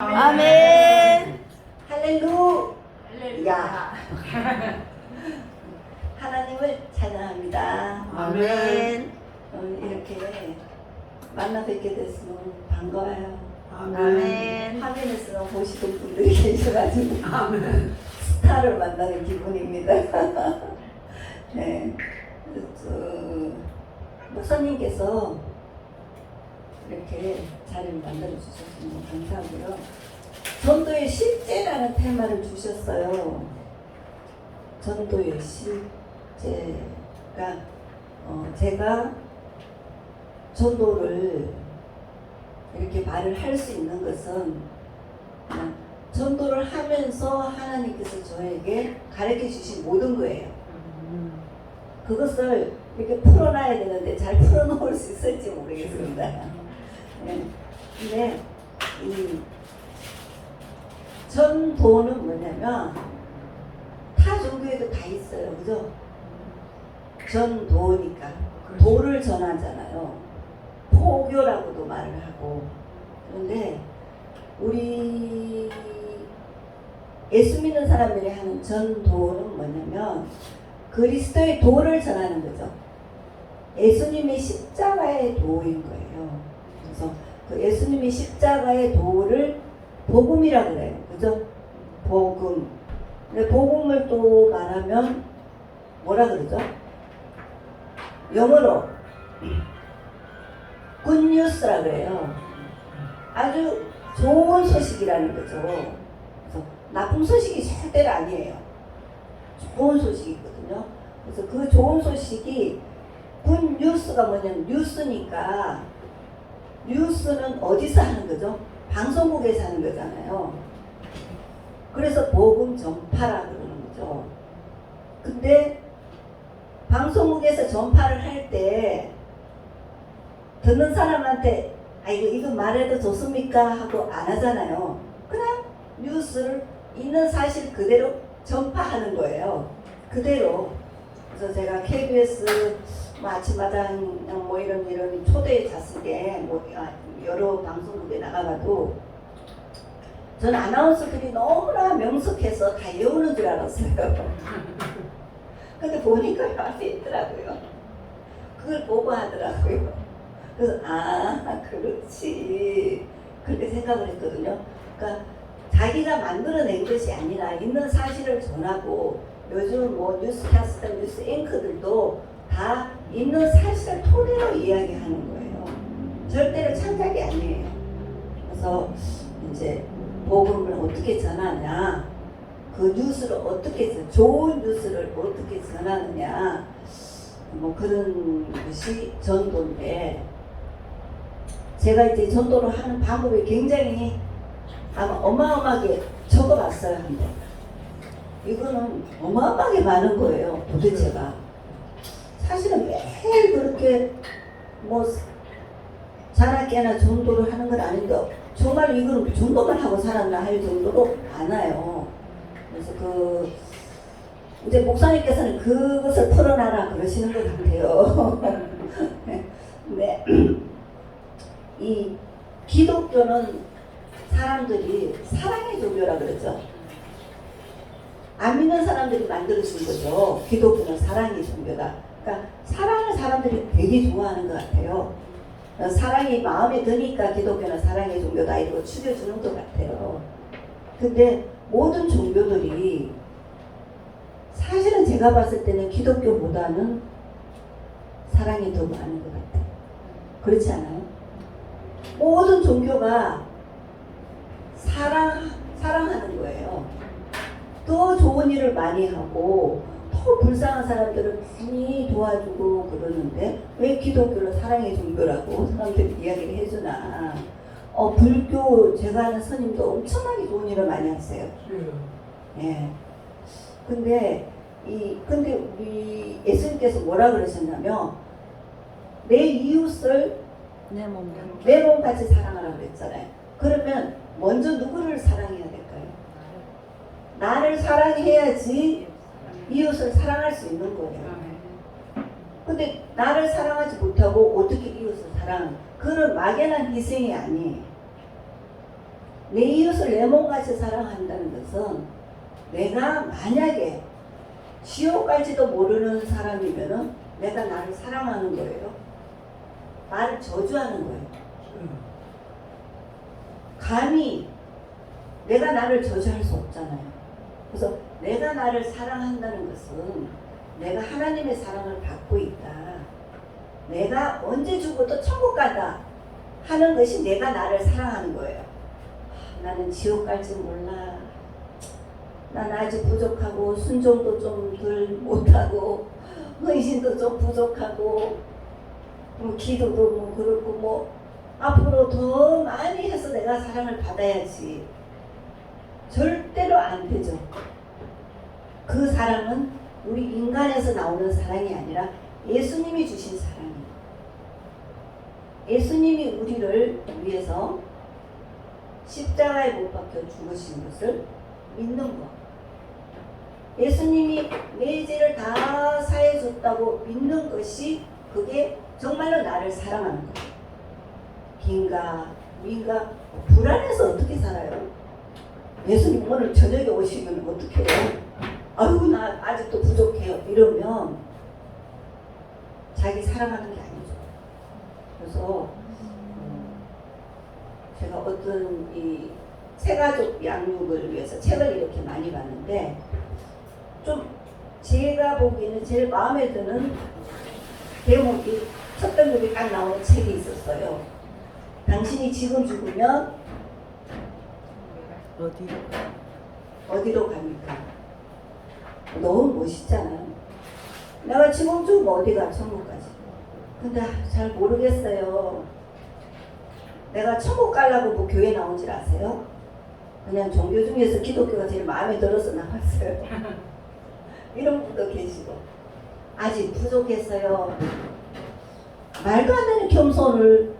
아멘. 할렐루야. 하나님을 찬양합니다. 아멘. 이렇게 만나 뵙게 돼서 너무 반가워요. 아멘. 화면에서 보시던 분들이 계셔가지고 아멘. 스타를 만나는 기분입니다. 네. 목사님께서 이렇게 자리를 만들어 주셔서 너무 감사하고요. 전도의 실제라는 테마를 주셨어요. 전도의 실제가 제가 전도를 이렇게 말을 할 수 있는 것은 그냥 전도를 하면서 하나님께서 저에게 가르쳐 주신 모든 거예요. 그것을 이렇게 풀어놔야 되는데 잘 풀어놓을 수 있을지 모르겠습니다. 네. 근데 이 전도는 뭐냐면 타 종교에도 다 있어요. 그죠? 전도니까 도를 전하잖아요. 포교라고도 말을 하고. 그런데 우리 예수 믿는 사람들이 하는 전도는 뭐냐면 그리스도의 도를 전하는 거죠. 예수님의 십자가의 도인 거예요. 그래서 그 예수님의 십자가의 도를 복음이라고 그래요. 그죠? 복음. 근데 복음을 또 말하면 뭐라 그러죠? 영어로 굿뉴스라 그래요. 아주 좋은 소식이라는 거죠. 그래서 나쁜 소식이 절대로 아니에요. 좋은 소식이거든요. 그래서 그 좋은 소식이 굿뉴스가 뭐냐면 뉴스니까 뉴스는 어디서 하는 거죠? 방송국에서 하는 거잖아요. 그래서 복음 전파라 그러는 거죠. 근데 방송국에서 전파를 할 때 듣는 사람한테 이거 말해도 좋습니까? 하고 안 하잖아요. 그냥 뉴스를 있는 사실 그대로 전파하는 거예요. 그대로. 그래서 제가 KBS 아침마당 이런 초대에 갔을 때 여러 방송국에 나가봐도 저는 아나운서들이 너무나 명석해서 다 외우는 줄 알았어요. 근데 보니까 앞에 있더라고요. 그걸 보고 하더라고요. 그래서 그렇지 그렇게 생각을 했거든요. 그러니까 자기가 만들어낸 것이 아니라 있는 사실을 전하고 요즘 뉴스캐스터, 뉴스 앵커들도 다 있는 사실을 토대로 이야기하는 거예요. 절대로 창작이 아니에요. 그래서 이제 복음을 어떻게 전하냐, 그 뉴스를 어떻게 좋은 뉴스를 어떻게 전하느냐, 그런 것이 전도인데 제가 이제 전도를 하는 방법이 굉장히 아마 어마어마하게 적어봤어요. 한데 이거는 어마어마하게 많은 거예요. 도대체가 사실은 매일 그렇게 자나깨나 전도를 하는 건 아닌데 정말 이거는 전도만 하고 살았나 할 정도로 많아요. 그래서 이제 목사님께서는 그것을 풀어놔라 그러시는 것 같아요. 네. 이 기독교는 사람들이 사랑의 종교라 그러죠. 안 믿는 사람들이 만들어진 거죠. 기독교는 사랑의 종교다. 그러니까 사랑을 사람들이 되게 좋아하는 것 같아요. 사랑이 마음에 드니까 기독교는 사랑의 종교다 이러고 추겨주는 것 같아요. 근데 모든 종교들이 사실은 제가 봤을 때는 기독교보다는 사랑이 더 많은 것 같아요. 그렇지 않아요? 모든 종교가 사랑하는 거예요. 더 좋은 일을 많이 하고 더 불쌍한 사람들을 많이 도와주고 그러는데 왜 기독교를 사랑의 종교라고 사람들이 이야기를 해주나. 불교 제가 아는 스님도 엄청나게 좋은 일을 많이 하세요. 예. 근데 우리 예수님께서 뭐라 그러셨냐면 내 이웃을 내 몸같이 사랑하라고 그랬잖아요. 그러면 먼저 누구를 사랑해야 될까요? 나를 사랑해야지 이웃을 사랑할 수 있는 거예요. 근데 나를 사랑하지 못하고 어떻게 이웃을 사랑하는? 그런 막연한 희생이 아니에요. 내 이웃을 내 몸같이 사랑한다는 것은 내가 만약에 지옥 갈지도 모르는 사람이면은 내가 나를 사랑하는 거예요. 나를 저주하는 거예요. 감히 내가 나를 저주할 수 없잖아요. 그래서 내가 나를 사랑한다는 것은 내가 하나님의 사랑을 받고 있다. 내가 언제 죽어도 천국 간다 하는 것이 내가 나를 사랑하는 거예요. 나는 지옥 갈지 몰라. 난 아직 부족하고 순종도 좀 덜 못하고 헌신도 좀 부족하고 기도도 뭐 그렇고 뭐 앞으로 더 많이 해서 내가 사랑을 받아야지. 절대로 안 되죠. 그 사랑은 우리 인간에서 나오는 사랑이 아니라 예수님이 주신 사랑이에요. 예수님이 우리를 위해서 십자가에 못 박혀 죽으신 것을 믿는 것. 예수님이 내 죄를 다 사해 줬다고 믿는 것이 그게 정말로 나를 사랑하는 거예요. 빈가 민가 불안해서 어떻게 살아요? 예수님 오늘 저녁에 오시면 어떻게 해요? 아유 나 아직도 부족해요 이러면 자기 사랑하는 게 아니죠. 그래서 제가 어떤 이 새가족 양육을 위해서 책을 이렇게 많이 봤는데 좀 제가 보기에는 제일 마음에 드는 대목이 첫 등급이 딱 나오는 책이 있었어요. 당신이 지금 죽으면 어디로 갑니까? 너무 멋있잖아요. 내가 지금 죽으면 어디가? 천국까지. 근데 잘 모르겠어요. 내가 천국 가려고 뭐 교회 나온 줄 아세요? 그냥 종교 중에서 기독교가 제일 마음에 들어서 나왔어요. 이런 분도 계시고 아직 부족했어요. 말도 안 되는 겸손을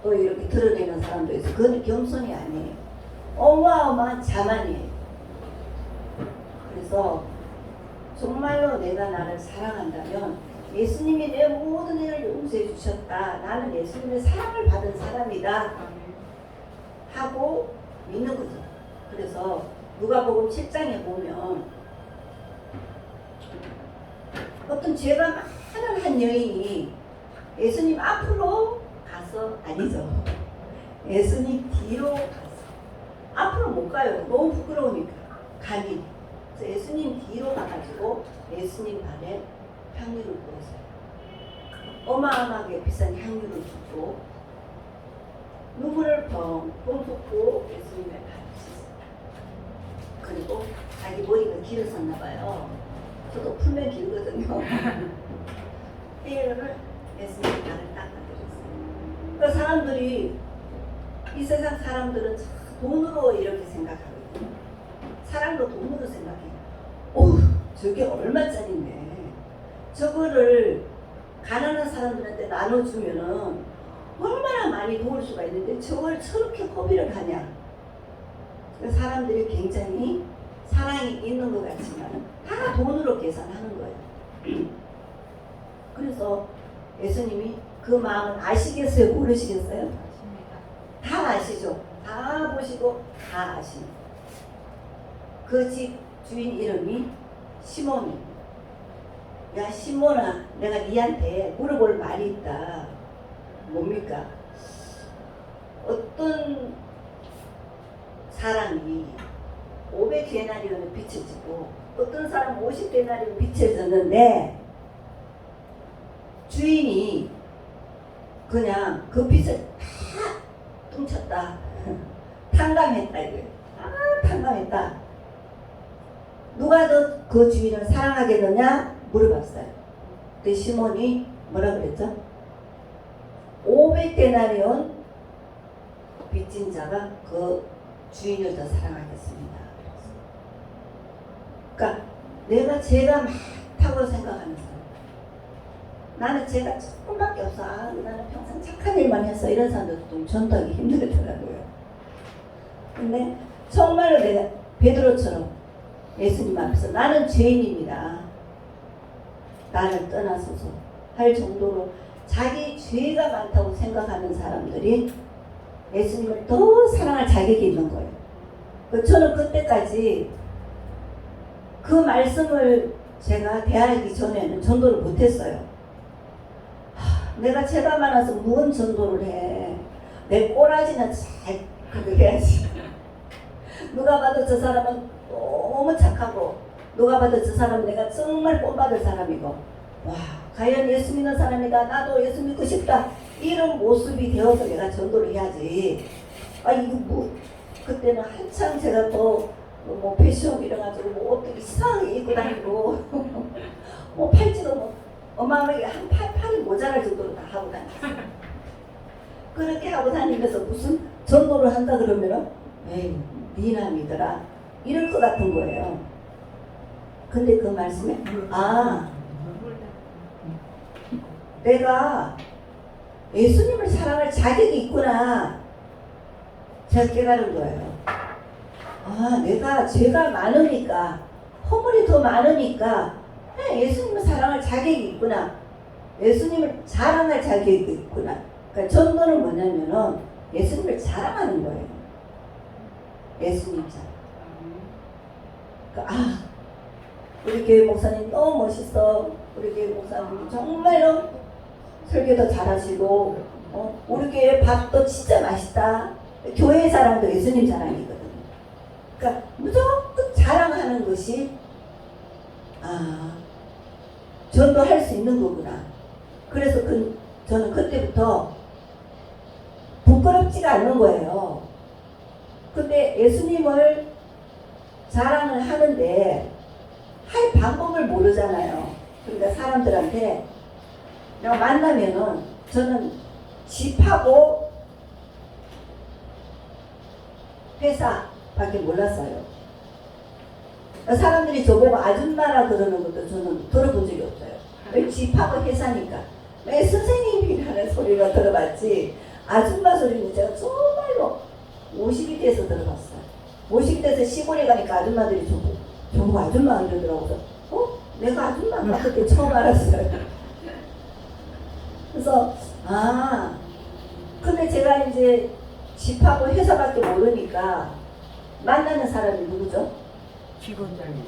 또 이렇게 드러내는 사람도 있어요. 그건 겸손이 아니에요. 어마어마한 자만이에요. 그래서 정말로 내가 나를 사랑한다면 예수님이 내 모든 일을 용서해 주셨다. 나는 예수님의 사랑을 받은 사람이다. 하고 믿는 거죠. 그래서 누가복음 7장에 보면 어떤 죄가 많은 한 여인이 예수님 앞으로 가서 아니죠. 예수님 뒤로 가서 앞으로 못 가요. 너무 부끄러우니까 감히. 그래서 예수님 뒤로 가가지고 예수님 발에 향유를 부었어요. 어마어마하게 비싼 향유를 붓고 눈물을 펑펑 붓고 예수님의 발을 씻었어요. 그리고 자기 머리가 길었었나 봐요. 저도 풀면 길거든요. 이거를 예수님 발을 닦아드렸어요. 그 사람들이 이 세상 사람들은 돈으로 이렇게 생각하거든요. 사랑도 돈으로 생각해요. 오, 저게 얼마짜린데 저거를 가난한 사람들한테 나눠주면은 얼마나 많이 도울 수가 있는데 저걸 저렇게 고비를 가냐. 사람들이 굉장히 사랑이 있는 것 같지만 다 돈으로 계산하는 거예요. 그래서 예수님이 그 마음을 아시겠어요? 모르시겠어요? 다 아시죠? 다 보시고 다 아시는. 그 집 주인 이름이 시몬이. 야 시몬아, 내가 니한테 물어볼 말이 있다. 뭡니까? 어떤 사람이 500데나리온의 빛을 지고 어떤 사람 50데나리온 빛을 졌는데 주인이 그냥 그 빛을 다 훔쳤다. 탕감했다 이거예요. 탕감했다. 누가 더 그 주인을 사랑하겠느냐 물어봤어요. 그 시몬이 뭐라 그랬죠? 500데나리온 빚진 자가 그 주인을 더 사랑하겠습니다. 그러니까 내가 죄가 많다고 생각하는 사람, 나는 죄가 조금밖에 없어. 나는 평생 착한 일만 했어. 이런 사람들도 좀 전도하기 힘들더라고요. 근데 정말로 내가 베드로처럼 예수님 앞에서 나는 죄인입니다. 나를 떠나소서 할 정도로 자기 죄가 많다고 생각하는 사람들이 예수님을 더 사랑할 자격이 있는 거예요. 저는 그때까지 그 말씀을 제가 대하기 전에는 전도를 못했어요. 내가 죄가 많아서 무슨 전도를 해. 내 꼬라지는 잘 그거 해야지. 누가 봐도 저 사람은 너무 착하고, 누가 봐도 저 사람은 내가 정말 본받을 사람이고, 와, 과연 예수 믿는 사람이다. 나도 예수 믿고 싶다. 이런 모습이 되어서 내가 전도를 해야지. 아, 이거 뭐, 그때는 한창 제가 또, 뭐, 패션 이래가지고, 뭐, 옷도 이상하게 입고 다니고, 뭐, 팔찌도 뭐, 어마어마하게 한 팔이 모자랄 정도로 다 하고 다녔어요. 그렇게 하고 다니면서 무슨 전도를 한다 그러면은, 에이, 니나 믿어라. 이럴 것 같은 거예요. 근데 그 말씀에, 아, 내가 예수님을 사랑할 자격이 있구나. 제가 깨달은 거예요. 아, 내가 죄가 많으니까, 허물이 더 많으니까, 예수님을 사랑할 자격이 있구나. 예수님을 자랑할 자격이 있구나. 그러니까 전도는 뭐냐면은 예수님을 자랑하는 거예요. 예수님 자랑. 그러니까, 아, 우리 교회 목사님 너무 멋있어. 우리 교회 목사님 정말로 설교도 잘하시고, 우리 교회 밥도 진짜 맛있다. 교회 자랑도 예수님 자랑이거든요. 그러니까 무조건 자랑하는 것이, 아, 전도할 수 있는 거구나. 그래서 저는 그때부터 부끄럽지가 않은 거예요. 근데 예수님을 자랑을 하는데 할 방법을 모르잖아요. 그러니까 사람들한테 내가 만나면은 저는 집하고 회사밖에 몰랐어요. 사람들이 저보고 아줌마라 그러는 것도 저는 들어본 적이 없어요. 왜 집하고 회사니까. 왜 선생님이라는 소리가 들어봤지 아줌마 소리는 제가 정말로 50이 돼서 들어봤어요. 50이 돼서 시골에 가니까 아줌마들이 저보고 아줌마 그러더라고요. 내가 아줌마인가 그때 처음 알았어요. 그래서 근데 제가 이제 집하고 회사밖에 모르니까 만나는 사람이 누구죠? 직원장님.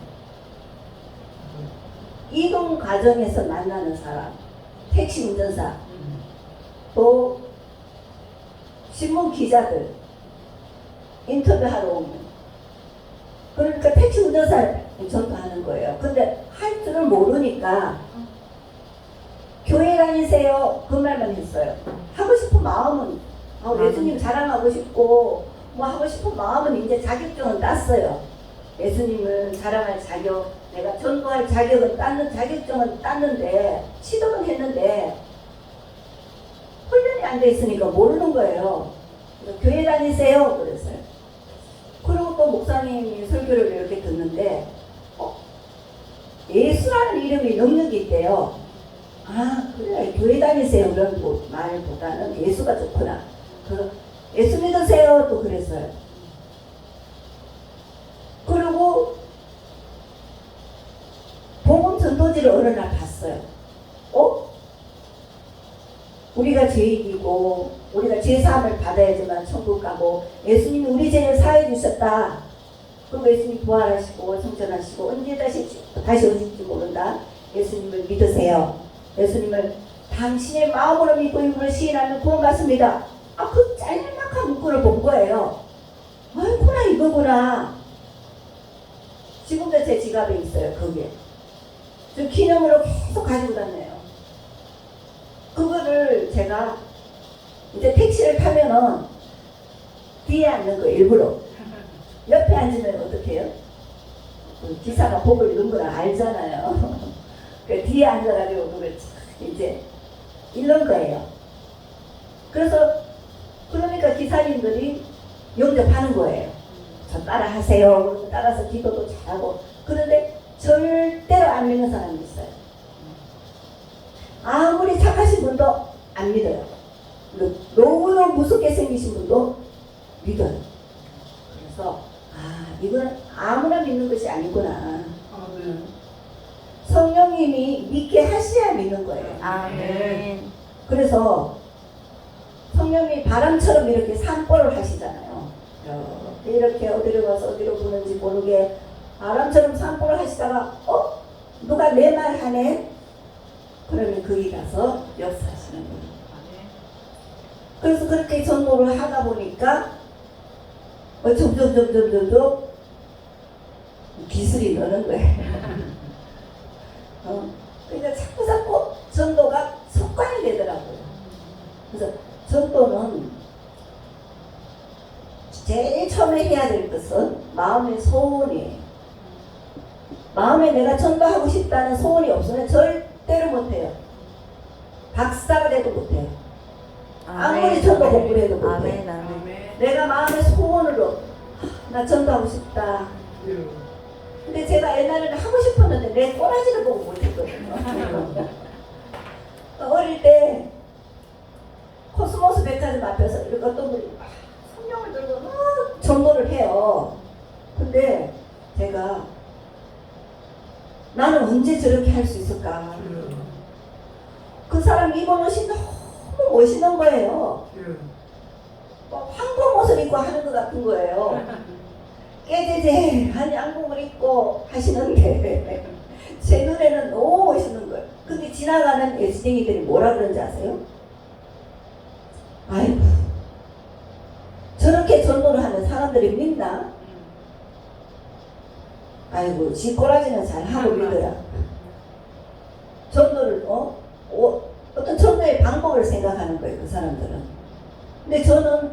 이동 과정에서 만나는 사람, 택시 운전사, 또 신문 기자들 인터뷰하러 오면, 그러니까 택시 운전사를 전도하는 거예요. 근데 할 줄을 모르니까 교회 다니세요 그 말만 했어요. 하고 싶은 마음은 예수님 자랑하고 싶고 뭐 하고 싶은 마음은 이제 자격증은 땄어요. 예수님을 자랑할 자격, 내가 전도할 자격은 자격증은 땄는데 시도는 했는데 훈련이 안 돼 있으니까 모르는 거예요. 그래서 교회 다니세요 그랬어요. 그리고 또 목사님이 설교를 이렇게 듣는데 예수라는 이름이 능력이 있대요. 그래 교회 다니세요 그런 말보다는 예수가 좋구나. 그래서 예수 믿으세요 또 그랬어요. 그리고 복음 전도지를 어느 날 봤어요. 우리가 죄인이고 우리가 죄사함을 받아야지만 천국 가고 예수님이 우리 죄를 사해 주셨다. 그리고 예수님 부활하시고 성전하시고 언제 다시 오실지 모른다. 예수님을 믿으세요. 예수님을 당신의 마음으로 믿고 입으로 시인하면 구원받습니다. 그 짤막한 문구를 본 거예요. 아이구나 이거구나. 지금도 제 지갑에 있어요. 그게 저 기념으로 계속 가지고 다녀요. 그거를 제가 이제 택시를 타면은 뒤에 앉는 거 일부러 옆에 앉으면 어떻게 해요? 기사가 복을 읽은 걸 알잖아요. 그 뒤에 앉아가지고 그걸 이제 읽는 거예요. 그러니까 기사님들이 영접하는 거예요. 저 따라 하세요. 따라서 기도도 잘하고. 그런데 절대로 안 믿는 사람이 있어요. 아무리 착하신 분도 안 믿어요. 너무너무 무섭게 생기신 분도 믿어요. 그래서 이건 아무나 믿는 것이 아니구나. 네. 성령님이 믿게 하셔야 믿는 거예요. 아멘. 그래서 성령이 바람처럼 이렇게 산보를 하시잖아요. 이렇게 어디로 가서 어디로 부는지 모르게 바람처럼 산보를 하시다가 누가 내 말 하네? 그러면 거기 가서 역사하시는 거예요. 그래서 그렇게 전도를 하다 보니까 점점 기술이 느는 거예요. 그러니까 자꾸 전도가 습관이 되더라고요. 그래서 전도는 제일 처음에 해야 될 것은 마음의 소원이에요. 마음에 내가 전도하고 싶다는 소원이 없으면 절대로 못해요. 박사가 돼도 못해요. 아무리 전도 공부를 해도 못해요. 아멘, 아멘. 내가 마음의 소원으로 나 전도하고 싶다. 근데 제가 옛날에는 하고 싶었는데 내 꼬라지를 보고 못했거든요. 어릴 때 코스모스 백화점 앞에서 이렇게 어떤 분이 성령을 들고 막 전도를 해요. 근데 제가 나는 언제 저렇게 할 수 있을까? 그 사람 입은 옷이 너무 멋있는 거예요. 황금 옷을 입고 하는 것 같은 거예요. 깨제제한 양복을 입고 하시는데 제 눈에는 너무 멋있는 거예요. 근데 지나가는 예수쟁이들이 뭐라 그런지 아세요? 아이고 저렇게 전도를 하면 사람들이 믿나? 아이고 지 꼬라지는 잘하고 믿어라. 전도를 어떤 전도의 방법을 생각하는 거예요. 그 사람들은. 근데 저는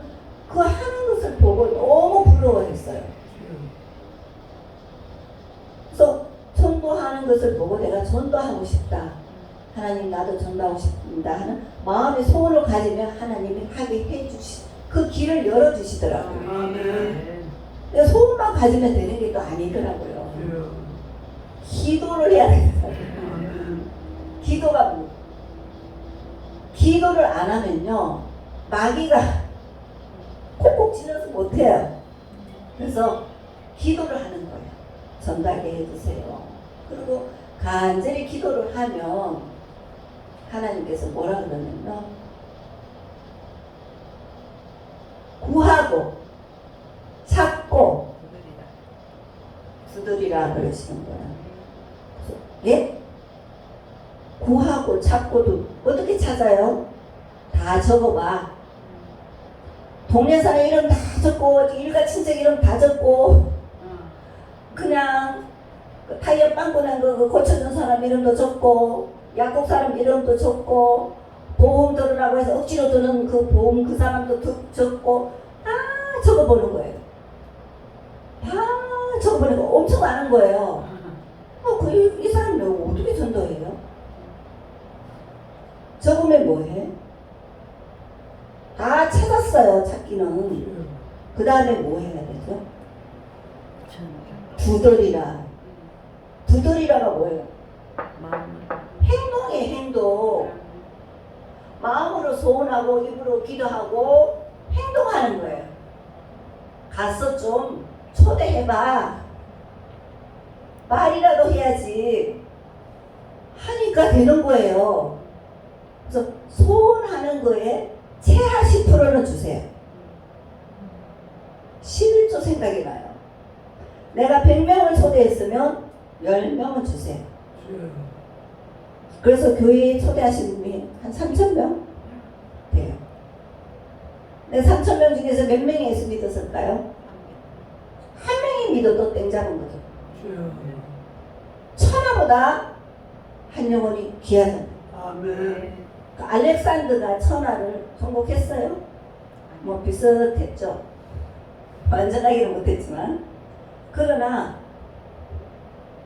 그 하는 것을 보고 너무 부러워했어요. 그래서 전도하는 것을 보고 내가 전도하고 싶다. 하나님 나도 전도하고 싶습니다 하는 마음의 소원을 가지면 하나님이 하게 해주시 그 길을 열어주시더라고요. 근데 소원만 가지면 되는 게 또 아니더라고요. 기도를 해야 되더라고요. 기도가 뭐? 기도를 안 하면요 마귀가 콕콕 찔러서 못해요. 그래서 기도를 하는 거예요. 전달하게 해주세요. 그리고 간절히 기도를 하면 하나님께서 뭐라 그러냐면 구하고 찾고 두드리라 그러시는 거예요. 예? 구하고 찾고도 어떻게 찾아요? 다 적어봐. 동네 사람 이름 다 적고 일가 친척 이름 다 적고 그냥 그 타이어 빵꾸 난 거 고쳐준 사람 이름도 적고 약국 사람 이름도 적고 보험 들으라고 해서 억지로 드는 그 보험 그 사람도 적고 다 적어보는 거예요. 다 적어보는 거 엄청 많은 거예요. 이 사람 왜 어떻게 전도해요? 적으면 뭐해? 다 찾았어요. 찾기는. 그 다음에 뭐 해야 되죠? 두드리라. 두드리라가 뭐예요? 행동이에요. 행동. 마음으로 소원하고 입으로 기도하고 행동하는 거예요. 가서 좀 초대해봐. 말이라도 해야지. 하니까 되는 거예요. 그래서 소원하는 거에 최하 10%는 주세요. 11조 생각이 나요. 내가 100명을 초대했으면 10명은 주세요. 그래서 교회에 초대하신 분이 한 3,000명 돼요. 내가 3,000명 중에서 몇 명이 예수 믿었을까요? 한 명이 믿어도 땡 잡은 거죠. 천하보다 한 영혼이 귀하잖아요. 아멘. 그 알렉산더가 천하를 정복했어요. 뭐 비슷했죠. 완전하기는 못했지만. 그러나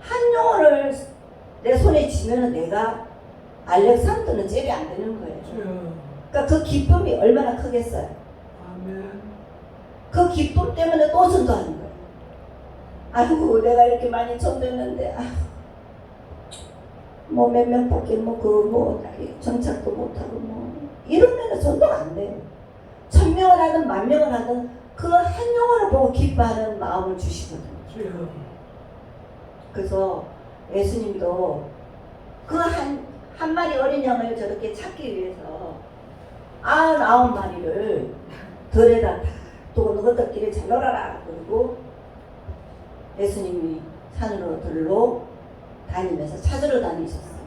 한 영혼을 내 손에 쥐면은 내가 알렉산더는 잽이 안 되는 거예요. 그러니까 그 기쁨이 얼마나 크겠어요. 아멘. 그 기쁨 때문에 또 전도하는 거예요. 아이고 내가 이렇게 많이 전도했는데 뭐 몇 명 밖에 정착도 못하고 뭐 이러면 전도가 안 돼요. 1,000명을 하든 10,000명을 하든 그 한 영혼을 보고 기뻐하는 마음을 주시거든요. 그래서 예수님도 그 한 마리 어린 양을 저렇게 찾기 위해서 99마리를 들에다 다 두고 너희들끼리 잘 놀아라. 그리고 예수님이 산으로 들로 다니면서 찾으러 다니셨어요.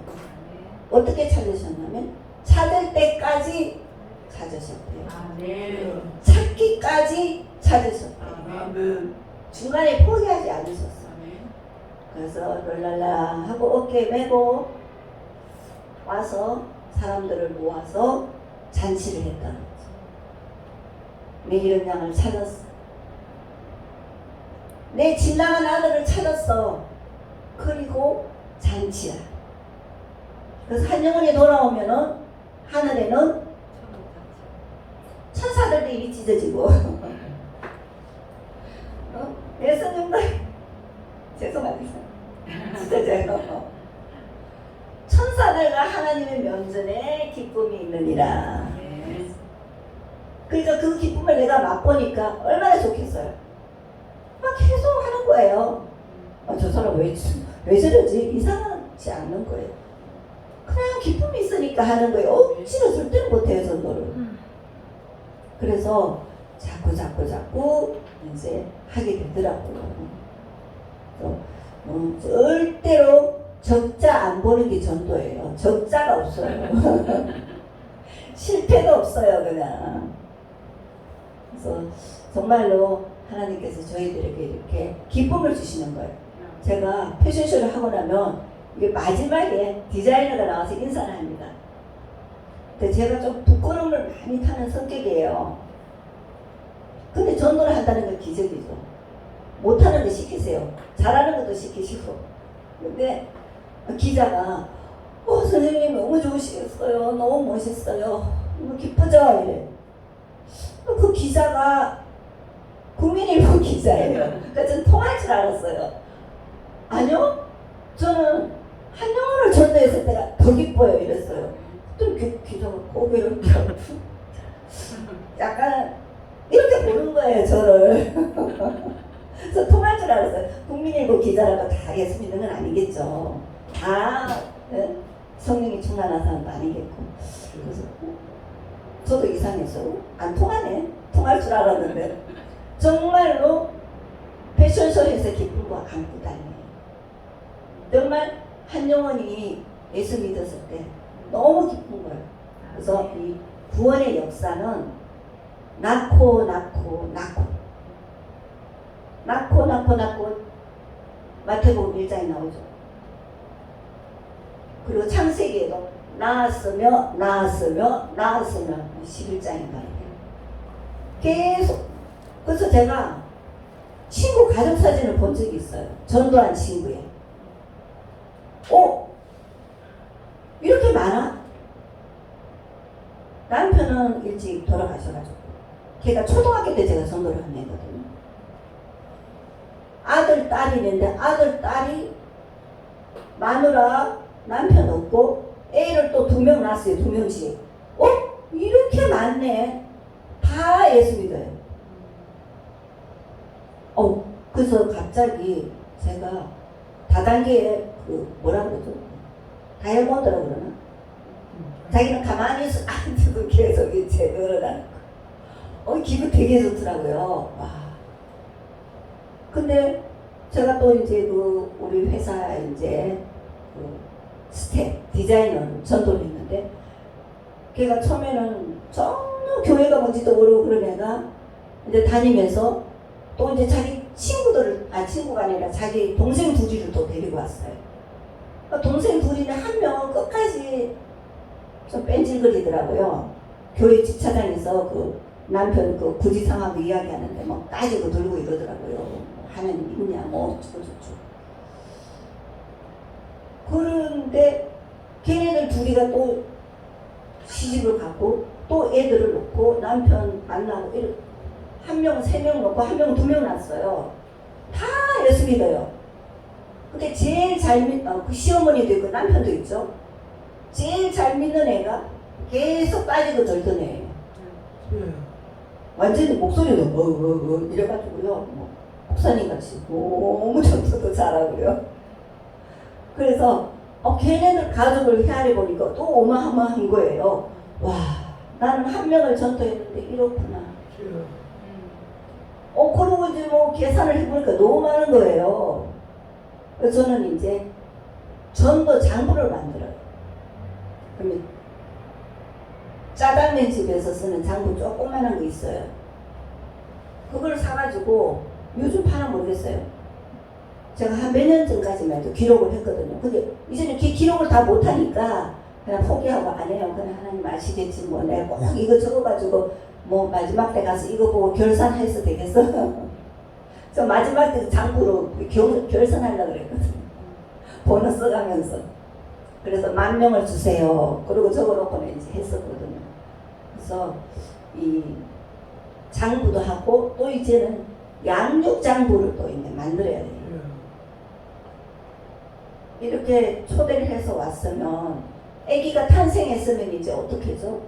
어떻게 찾으셨냐면 찾을 때까지 찾으셨대요. 아멘. 찾기까지 찾으셨대요. 아멘. 중간에 포기하지 않으셨어요. 아멘. 그래서 랄랄라 하고 어깨에 메고 와서 사람들을 모아서 잔치를 했다는 거죠. 내 이런 양을 찾았어. 내 진랑한 아들을 찾았어. 그리고 잔치야. 그래서 한 영혼이 돌아오면은 하늘에는 천사들이 입이 찢어지고 예수님도 죄송합니다. 찢어져요. 천사들과 하나님의 면전에 기쁨이 있느니라. 그러니까 그 기쁨을 내가 맛보니까 얼마나 좋겠어요. 막 계속 하는 거예요. 저 사람 왜 저러지? 이상하지 않는 거예요. 그냥 기쁨이 있으니까 하는 거예요. 억지로 절대로 못해요, 전도를. 그래서 자꾸 이제 하게 되더라고요. 절대로 적자 안 보는 게 전도예요. 적자가 없어요. 실패도 없어요, 그냥. 그래서 정말로 하나님께서 저희들에게 이렇게 기쁨을 주시는 거예요. 제가 패션쇼를 하고 나면 이게 마지막에 디자이너가 나와서 인사를 합니다. 근데 제가 좀 부끄러움을 많이 타는 성격이에요. 근데 전도를 한다는 건 기적이죠. 못하는 거 시키세요. 잘하는 것도 시키시고. 근데 기자가 선생님 너무 좋으시겠어요. 너무 멋있어요. 너무 기쁘죠? 이래. 그 기자가 국민일보 기자예요. 그러니까 저는 통할 줄 알았어요. 아니요. 저는 한영어를 전도했을 때가 더 기뻐요. 이랬어요. 또 기자가 고개를 펴고 약간 이렇게 보는 거예요. 저를. 그래서 통할 줄 알았어요. 국민일보 기자라고 다 예수 믿는 건 아니겠죠. 다 성령이 충만한 사람도 아니겠고. 그래서 저도 이상했어요. 안 통하네. 통할 줄 알았는데 정말로 패션쇼에서 기쁜 거 안고 다니네요. 정말 한 영혼이 예수 믿었을 때 너무 기쁜 거예요. 그래서 이 구원의 역사는 낳고 마태복음 1장에 나오죠. 그리고 창세기에도 낳았으며 11장인가요. 계속. 그래서 제가 친구 가족 사진을 본 적이 있어요. 전도한 친구의. 이렇게 많아? 남편은 일찍 돌아가셔가지고 걔가 초등학교 때 제가 전도를 한 애거든요. 아들, 딸이 있는데 아들, 딸이 마누라, 남편 없고 애를 또 2명 낳았어요. 2명씩. 이렇게 많네. 다 예수 믿어요. 그래서 갑자기 제가 다단계에 뭐라 그러죠? 다이아몬드라고 그러나? 자기는 가만히 있어 앉아도 계속 이제 늘어나는 거. 기분 되게 좋더라고요. 와. 근데 제가 또 이제 우리 회사 이제 스텝, 디자이너 전도를 했는데 걔가 처음에는 전혀 교회가 뭔지도 모르고 그런 애가 이제 다니면서 또 이제 자기 친구가 아니라 자기 동생 둘이를 또 데리고 왔어요. 동생 둘이는 한 명은 끝까지 좀 뺀질거리더라고요. 교회 주차장에서 남편 부지상하고 이야기하는데 막 따지고 들고 이러더라고요. 하나님 있냐 뭐 어쩌고저쩌고. 그런데 걔네들 둘이가 또 시집을 가고 또 애들을 놓고 남편 만나고 한 명은 3명 놓고 한 명은 2명 낳았어요. 다 예수 믿어요. 근데 제일 잘 믿는 그 시어머니도 있고 남편도 있죠. 제일 잘 믿는 애가 계속 빠지고 들던 애예요. 완전히 목소리도 이래가지고요. 목사님 같이 너무 전도도 잘하고요. 그래서 걔네들 가족을 헤아려 보니까 또 어마어마한 거예요. 와, 나는 한 명을 전도했는데 이렇구나. 주여. 그러고 이제 뭐 계산을 해보니까 너무 많은 거예요. 그래서 저는 이제 전도 장부를 만들어요. 그러면 짜장면 집에서 쓰는 장부 조그만한 거 있어요. 그걸 사가지고 요즘 파나 모르겠어요. 제가 한 몇 년 전까지만 해도 기록을 했거든요. 근데 이제는 기록을 다 못하니까 그냥 포기하고 안 해요. 그냥 하나님 아시겠지 뭐 내가 꼭 이거 적어가지고 뭐 마지막 때 가서 이거 보고 결산해서 되겠어? 저 마지막 때 장부로 결산하려고 그랬거든요. 번호 써가면서. 그래서 10,000명을 주세요. 그리고 적어놓고는 이제 했었거든요. 그래서 이 장부도 하고 또 이제는 양육 장부를 또 이제 만들어야 돼요. 이렇게 초대를 해서 왔으면 아기가 탄생했으면 이제 어떻게 하죠?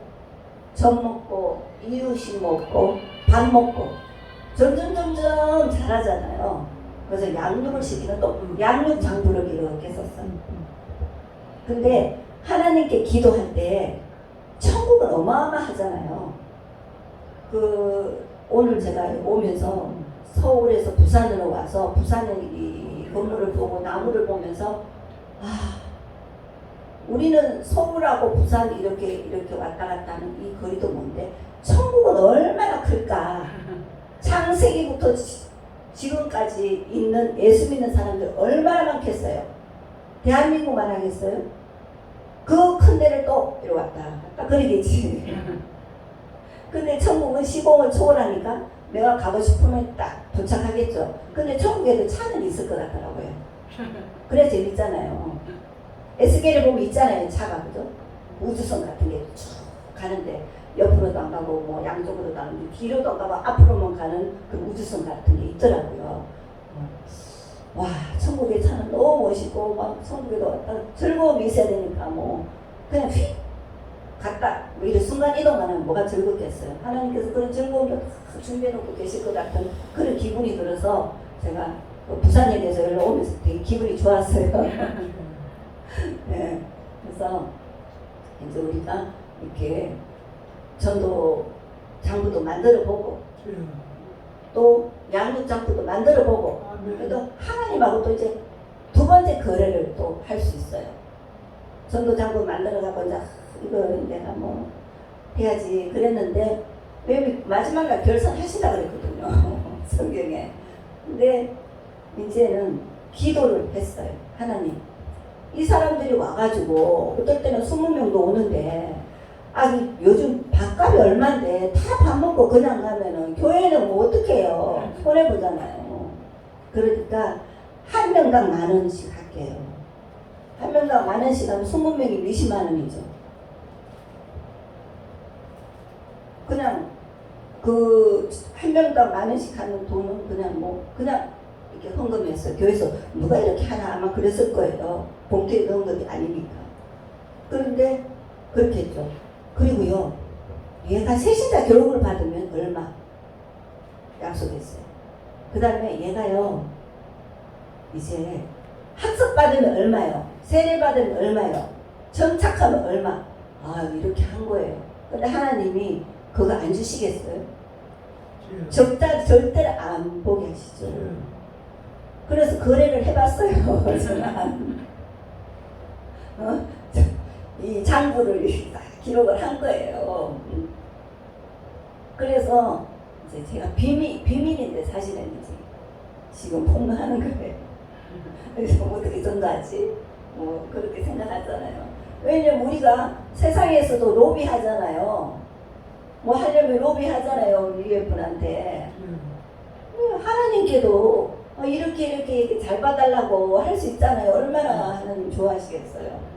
젖 먹고 이유식 먹고 밥 먹고 점점 자라잖아요. 그래서 양육을 시키는 또 양육 장부를 이렇게 썼어요. 근데 하나님께 기도할 때 천국은 어마어마하잖아요. 오늘 제가 오면서 서울에서 부산으로 와서 부산의 이 건물을 보고 나무를 보면서 우리는 서울하고 부산 이렇게 왔다 갔다 하는 이 거리도 뭔데 천국은 얼마나 클까. 창세기부터 지금까지 있는 예수 믿는 사람들 얼마나 많겠어요. 대한민국만 하겠어요? 그 큰 데를 또 이리 왔다 갔다 그러겠지. 근데 천국은 시공을 초월하니까 내가 가고 싶으면 딱 도착하겠죠. 근데 천국에도 차는 있을 것 같더라고요. 그래 재밌잖아요. 에스겔을 보면 있잖아요. 차가 그죠? 우주선 같은 게 쭉 가는데 옆으로도 안 가고 뭐 양쪽으로도 안 가고 뒤로도 안 가고 앞으로만 가는 그 우주선 같은 게 있더라고요. 와 천국의 차는 너무 멋있고 막 천국에도 왔다 즐거움이 있어야 되니까 뭐 그냥 휙 갔다 뭐 이런 순간 이동하면 뭐가 즐겁겠어요. 하나님께서 그런 즐거움을 다 준비해놓고 계실 것 같은 그런 기분이 들어서 제가 부산역에서 여기로 오면서 되게 기분이 좋았어요. 네, 그래서 이제 우리가 이렇게 전도 장부도 만들어보고 또 양육 장부도 만들어보고 그래도 하나님하고 또 이제 두 번째 거래를 또 할 수 있어요. 전도 장부 만들어가고 이제 이거 내가 뭐 해야지 그랬는데 왜 마지막 날 결산하시라 그랬거든요. 성경에. 근데 이제는 기도를 했어요. 하나님 이 사람들이 와가지고 어떨 때는 20명도 오는데 요즘 밥값이 얼만데 다 밥 먹고 그냥 가면은 교회는 뭐 어떡해요. 손해보잖아요. 그러니까 한 명당 10,000원씩 할게요. 한 명당 10,000원씩 하면 20명이 몇십만 원이죠. 그냥 한 명당 10,000원씩 하는 돈은 그냥 이렇게 헌금했어요. 교회에서 누가 이렇게 하나 아마 그랬을 거예요. 봉투에 넣은 것이 아니니까. 그런데 그렇게 했죠. 그리고요, 얘가 세신자 교육을 받으면 얼마 약속했어요. 그 다음에 얘가요, 이제 학습 받으면 얼마요? 세례 받으면 얼마요? 정착하면 얼마? 이렇게 한 거예요. 근데 하나님이 그거 안 주시겠어요? 적자 절대 안 보게 하시죠. 그래서 거래를 해봤어요. 이 장부를 기록을 한 거예요. 그래서 이제 제가 비밀인데 사실은 이제 지금 폭로하는 거예요. 그래서 어떻게 전도하지? 뭐 그렇게 생각하잖아요. 왜냐면 우리가 세상에서도 로비하잖아요. 뭐 하려면 로비하잖아요. UF분한테. 하나님께도 이렇게 잘 봐달라고 할 수 있잖아요. 얼마나 하나님 좋아하시겠어요.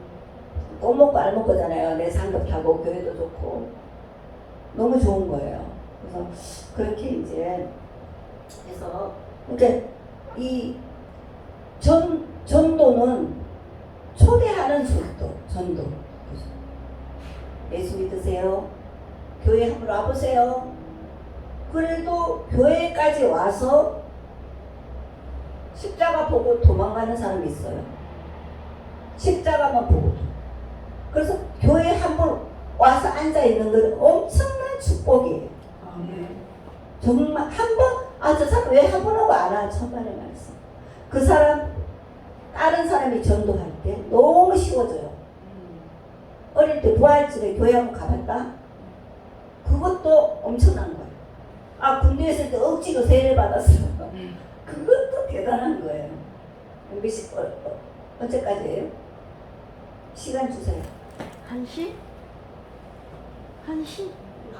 꼭 먹고 알 먹고잖아요. 내 상급 타고 교회도 좋고 너무 좋은 거예요. 그래서 그렇게 이제 해서 그러니까 이 전도는 초대하는 전도. 예수 믿으세요? 교회 한번 와보세요. 그래도 교회까지 와서 십자가 보고 도망가는 사람이 있어요. 십자가만 보고. 그래서 교회 한번 와서 앉아 있는 건 엄청난 축복이에요. 아멘. 정말 한 번, 저 사람 왜 한 번 하고 안 와? 천만의 말씀. 그 사람, 다른 사람이 전도할 때 너무 쉬워져요. 어릴 때 부활절에 교회 한번 가봤다? 그것도 엄청난 거예요. 군대에 있을 때 억지로 세례 받았어. 그것도 대단한 거예요. 언제까지예요? 시간 주세요. 1시? 1시?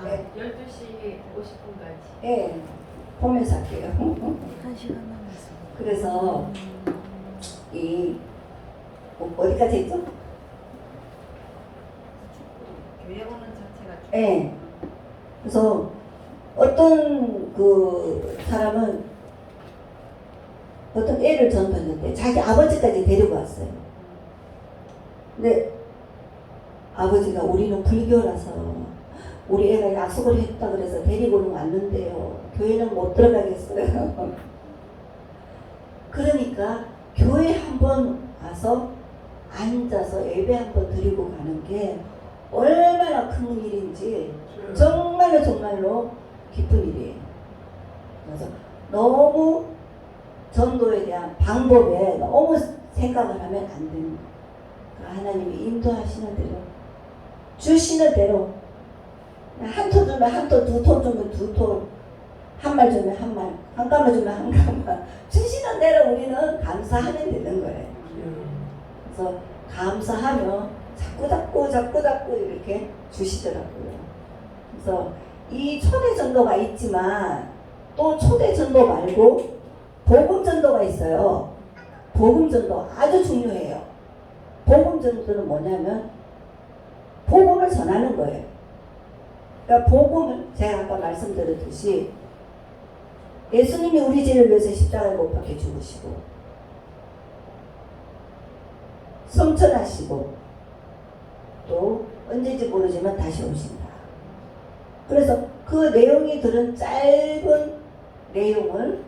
네. 12시 50분까지. 예, 보면서 할게요. 1시간 남았어. 그래서 어디까지 했죠? 교회 오는 자체가 예. 그래서 어떤 그 사람은 어떤 애를 전도했는데 자기 아버지까지 데리고 왔어요. 근데 아버지가 우리는 불교라서 우리 애가 약속을 했다 그래서 데리고는 왔는데요. 교회는 못 들어가겠어요. 그러니까 교회 한번 와서 앉아서 예배 한번 드리고 가는 게 얼마나 큰 일인지 정말로 기쁜 일이에요. 그래서 너무 전도에 대한 방법에 너무 생각을 하면 안 됩니다. 하나님이 인도하시는 대로 주시는 대로 한 톤 주면 한 톤, 두 톤 주면 두 톤, 한 말 주면 한 말, 한 가마 주면 한 가마 주시는 대로 우리는 감사하면 되는 거예요. 그래서 감사하며 자꾸 이렇게 주시더라고요. 그래서 이 초대 전도가 있지만 또 초대 전도 말고 복음 전도가 있어요. 복음 전도 아주 중요해요. 복음 전도는 뭐냐면 복음을 전하는 거예요. 그러니까 복음을 제가 아까 말씀드렸듯이 예수님이 우리 죄를 위해서 십자가에 못 박혀 죽으시고 성천하시고 또 언제인지 모르지만 다시 오신다. 그래서 그 내용이 들은 짧은 내용을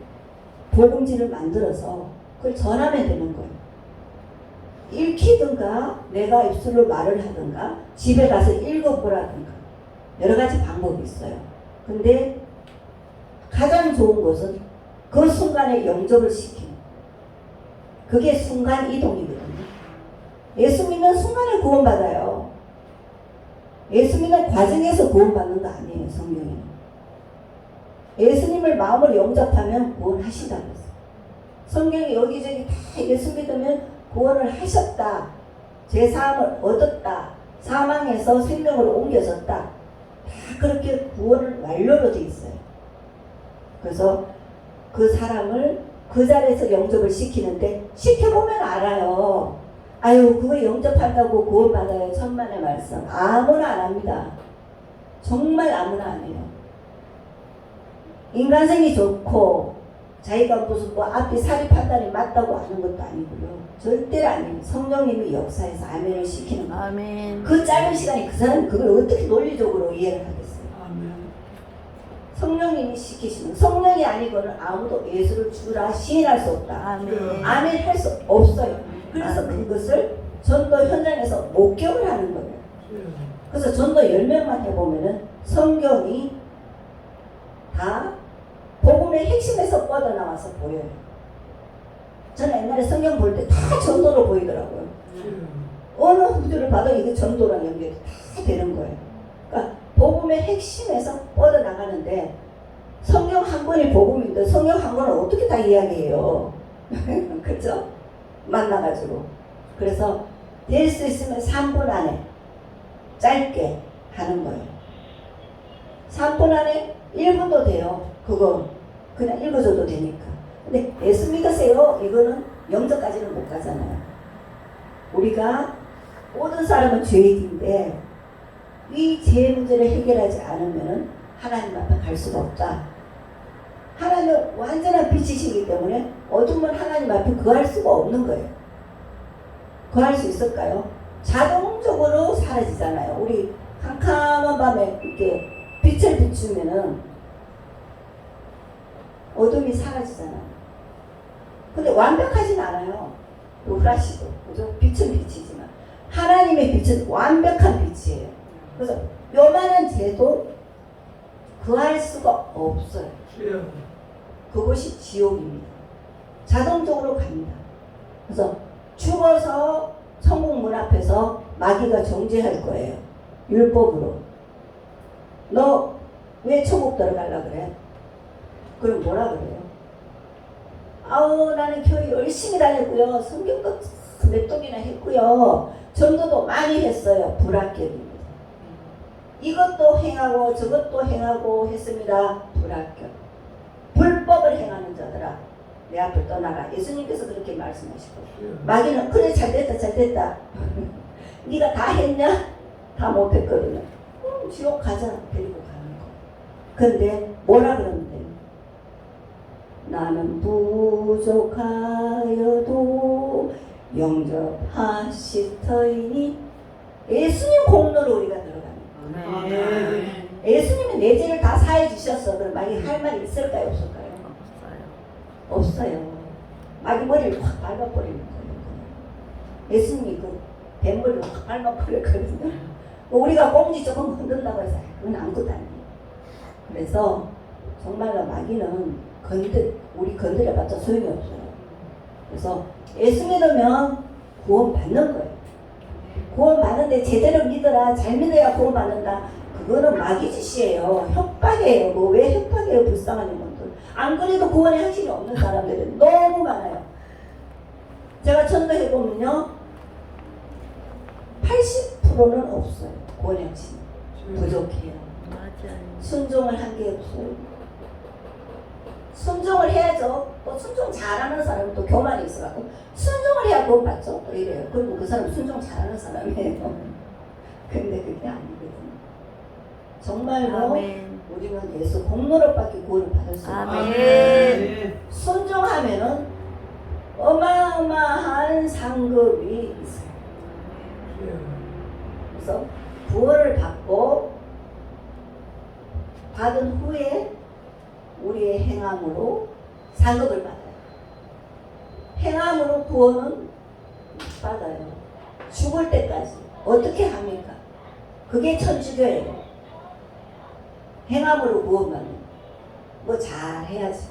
복음지를 만들어서 그걸 전하면 되는 거예요. 읽히든가 내가 입술로 말을 하든가 집에 가서 읽어보라든가 여러 가지 방법이 있어요. 근데 가장 좋은 것은 그 순간에 영접을 시키는 그게 순간 이동이거든요. 예수 믿는 순간에 구원받아요. 예수 믿는 과정에서 구원받는 거 아니에요. 성경에는. 예수님을 마음으로 영접하면 구원하신다 그랬어요. 성경에 여기저기 다 예수 믿으면 구원을 하셨다. 제사함을 얻었다. 사망에서 생명으로 옮겨졌다. 다 그렇게 구원을 완료로 되어 있어요. 그래서 그 사람을 그 자리에서 영접을 시키는데 시켜보면 알아요. 아유 그거 영접한다고 구원받아요. 천만의 말씀. 아무나 안 합니다. 정말 아무나 안 해요. 인간성이 좋고 자기가 무슨 앞뒤 사리 판단이 맞다고 하는 것도 아니고요. 절대로 아니에요. 성령님이 역사해서 아멘을 시키는 거예요. 아멘. 그 짧은 시간에 그 사람이 그걸 어떻게 논리적으로 이해를 하겠어요. 아멘. 성령님이 시키시는 성령이 아니고는 아무도 예수를 주라 시인할 수 없다. 아멘. 아멘 할 수 없어요. 그래서 아멘. 그것을 전도 현장에서 목격을 하는 거예요. 그래서 전도 10명만 해보면은 성경이 다 복음의 핵심에서 뻗어나와서 보여요. 저는 옛날에 성경 볼 때 다 전도로 보이더라고요. 어느 구절을 봐도 이게 전도랑 연결이 다 되는 거예요. 그러니까 복음의 핵심에서 뻗어나가는데 성경 한 권이 복음인데 성경 한 권을 어떻게 다 이야기해요. 그렇죠? 만나가지고. 그래서 될 수 있으면 3분 안에 짧게 하는 거예요. 3분 안에 1분도 돼요. 그거 그냥 읽어줘도 되니까. 근데 예수 믿으세요. 이거는 영접까지는 못 가잖아요. 우리가 모든 사람은 죄인인데 이 죄 문제를 해결하지 않으면 하나님 앞에 갈 수가 없다. 하나님은 완전한 빛이시기 때문에 어둠은 하나님 앞에 거할 수가 없는 거예요. 거할 수 있을까요? 자동적으로 사라지잖아요. 우리 캄캄한 밤에 이렇게 빛을 비추면은 어둠이 사라지잖아요. 근데 완벽하진 않아요. 플라시도. 그죠? 빛은 빛이지만 하나님의 빛은 완벽한 빛이에요. 그래서 요만한 죄도 구할 수가 없어요. 주여. 그것이 지옥입니다. 자동적으로 갑니다. 그래서 죽어서 천국 문 앞에서 마귀가 정죄할 거예요. 율법으로. 너 왜 천국 들어가려 그래? 그럼 뭐라 그래요? 아우 나는 교회 열심히 다녔고요. 성경도 몇 독이나 했고요. 전도도 많이 했어요. 불합격입니다. 이것도 행하고 저것도 행하고 했습니다. 불합격. 불법을 행하는 자들아 내 앞을 떠나라. 예수님께서 그렇게 말씀하시고 마귀는 그래 잘됐다 잘됐다. 네가 다 했냐? 다 못했거든요. 지옥 가자 데리고 가는 거. 근데 뭐라 그러면 돼요? 나는 부족하여도 영접하시터이니 예수님 공로로 우리가 들어가는 거예요. 아멘. 예수님은 내 죄를 다 사해 주셨어. 그럼 마귀 할 말이 있을까요 없을까요? 없어요. 마귀 머리를 확 밟아버리는 거예요. 예수님이 그 뱀머리를 확 밟아버렸거든요. 우리가 꽁지 조금 흔든다고 해서 그건 아무것도 아니에요. 그래서 정말로 마귀는 우리 건드려봤자 소용이 없어요. 그래서 예수 믿으면 구원 받는 거예요. 구원 받는데 제대로 믿어라. 잘 믿어야 구원 받는다. 그거는 마귀 짓이에요. 협박이에요. 뭐 왜 협박이에요? 불쌍한 영혼들. 안 그래도 구원의 확신이 없는 사람들은 너무 많아요. 제가 전도해보면요 80%는 없어요. 구원의 확신이 부족해요. 맞아요. 순종을 한 게 없어요. 순종을 해야죠. 또 순종 잘하는 사람은 또 교만이 있어가지고 순종을 해야 구원 받죠. 또 이래요. 그리고 그 사람 순종 잘하는 사람이에요. 근데 그게 아니거든요. 정말로 아멘. 우리는 예수 공로로밖에 구원을 받을 수 없어요. 아멘. 순종하면은 어마어마한 상급이 있어요. 그래서 구원을 받고 받은 후에 우리의 행함으로 상급을 받아요. 행함으로 구원은 받아요. 죽을 때까지 어떻게 합니까? 그게 천주교예요. 행함으로 구원받는 뭐 잘해야지.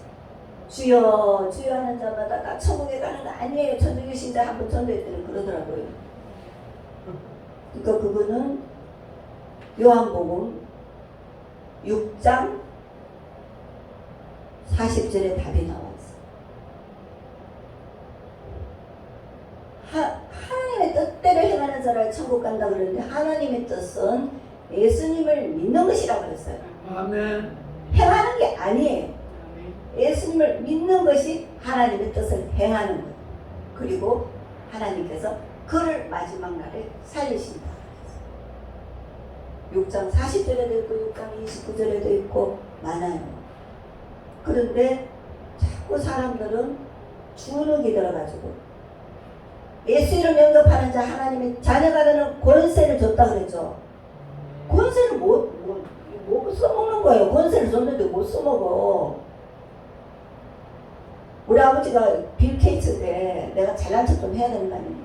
주여 주여 하는 자마다 다 천국에 가는 거 아니에요. 천주교 신자 한 번 전도했더니 그러더라고요. 그러니까 그거는 요한복음 6장 40절에 답이 나왔어. 하나님의 뜻대로 행하는 자를 천국 간다 그러는데 하나님의 뜻은 예수님을 믿는 것이라고 그랬어요. 아멘. 행하는 게 아니에요. 예수님을 믿는 것이 하나님의 뜻을 행하는 것. 그리고 하나님께서 그를 마지막 날에 살리신다. 6장 40절에도 있고 6장 29절에도 있고 많아요. 그런데 자꾸 사람들은 주눅이 들어가지고 예수 이름 영접하는 자 하나님의 자녀가 되는 권세를 줬다 그랬죠. 권세를 못 써먹는 거예요. 권세를 줬는데 못 써먹어. 우리 아버지가 빌 게이츠인데 내가 잘난 척 좀 해야 되는 거 아니에요?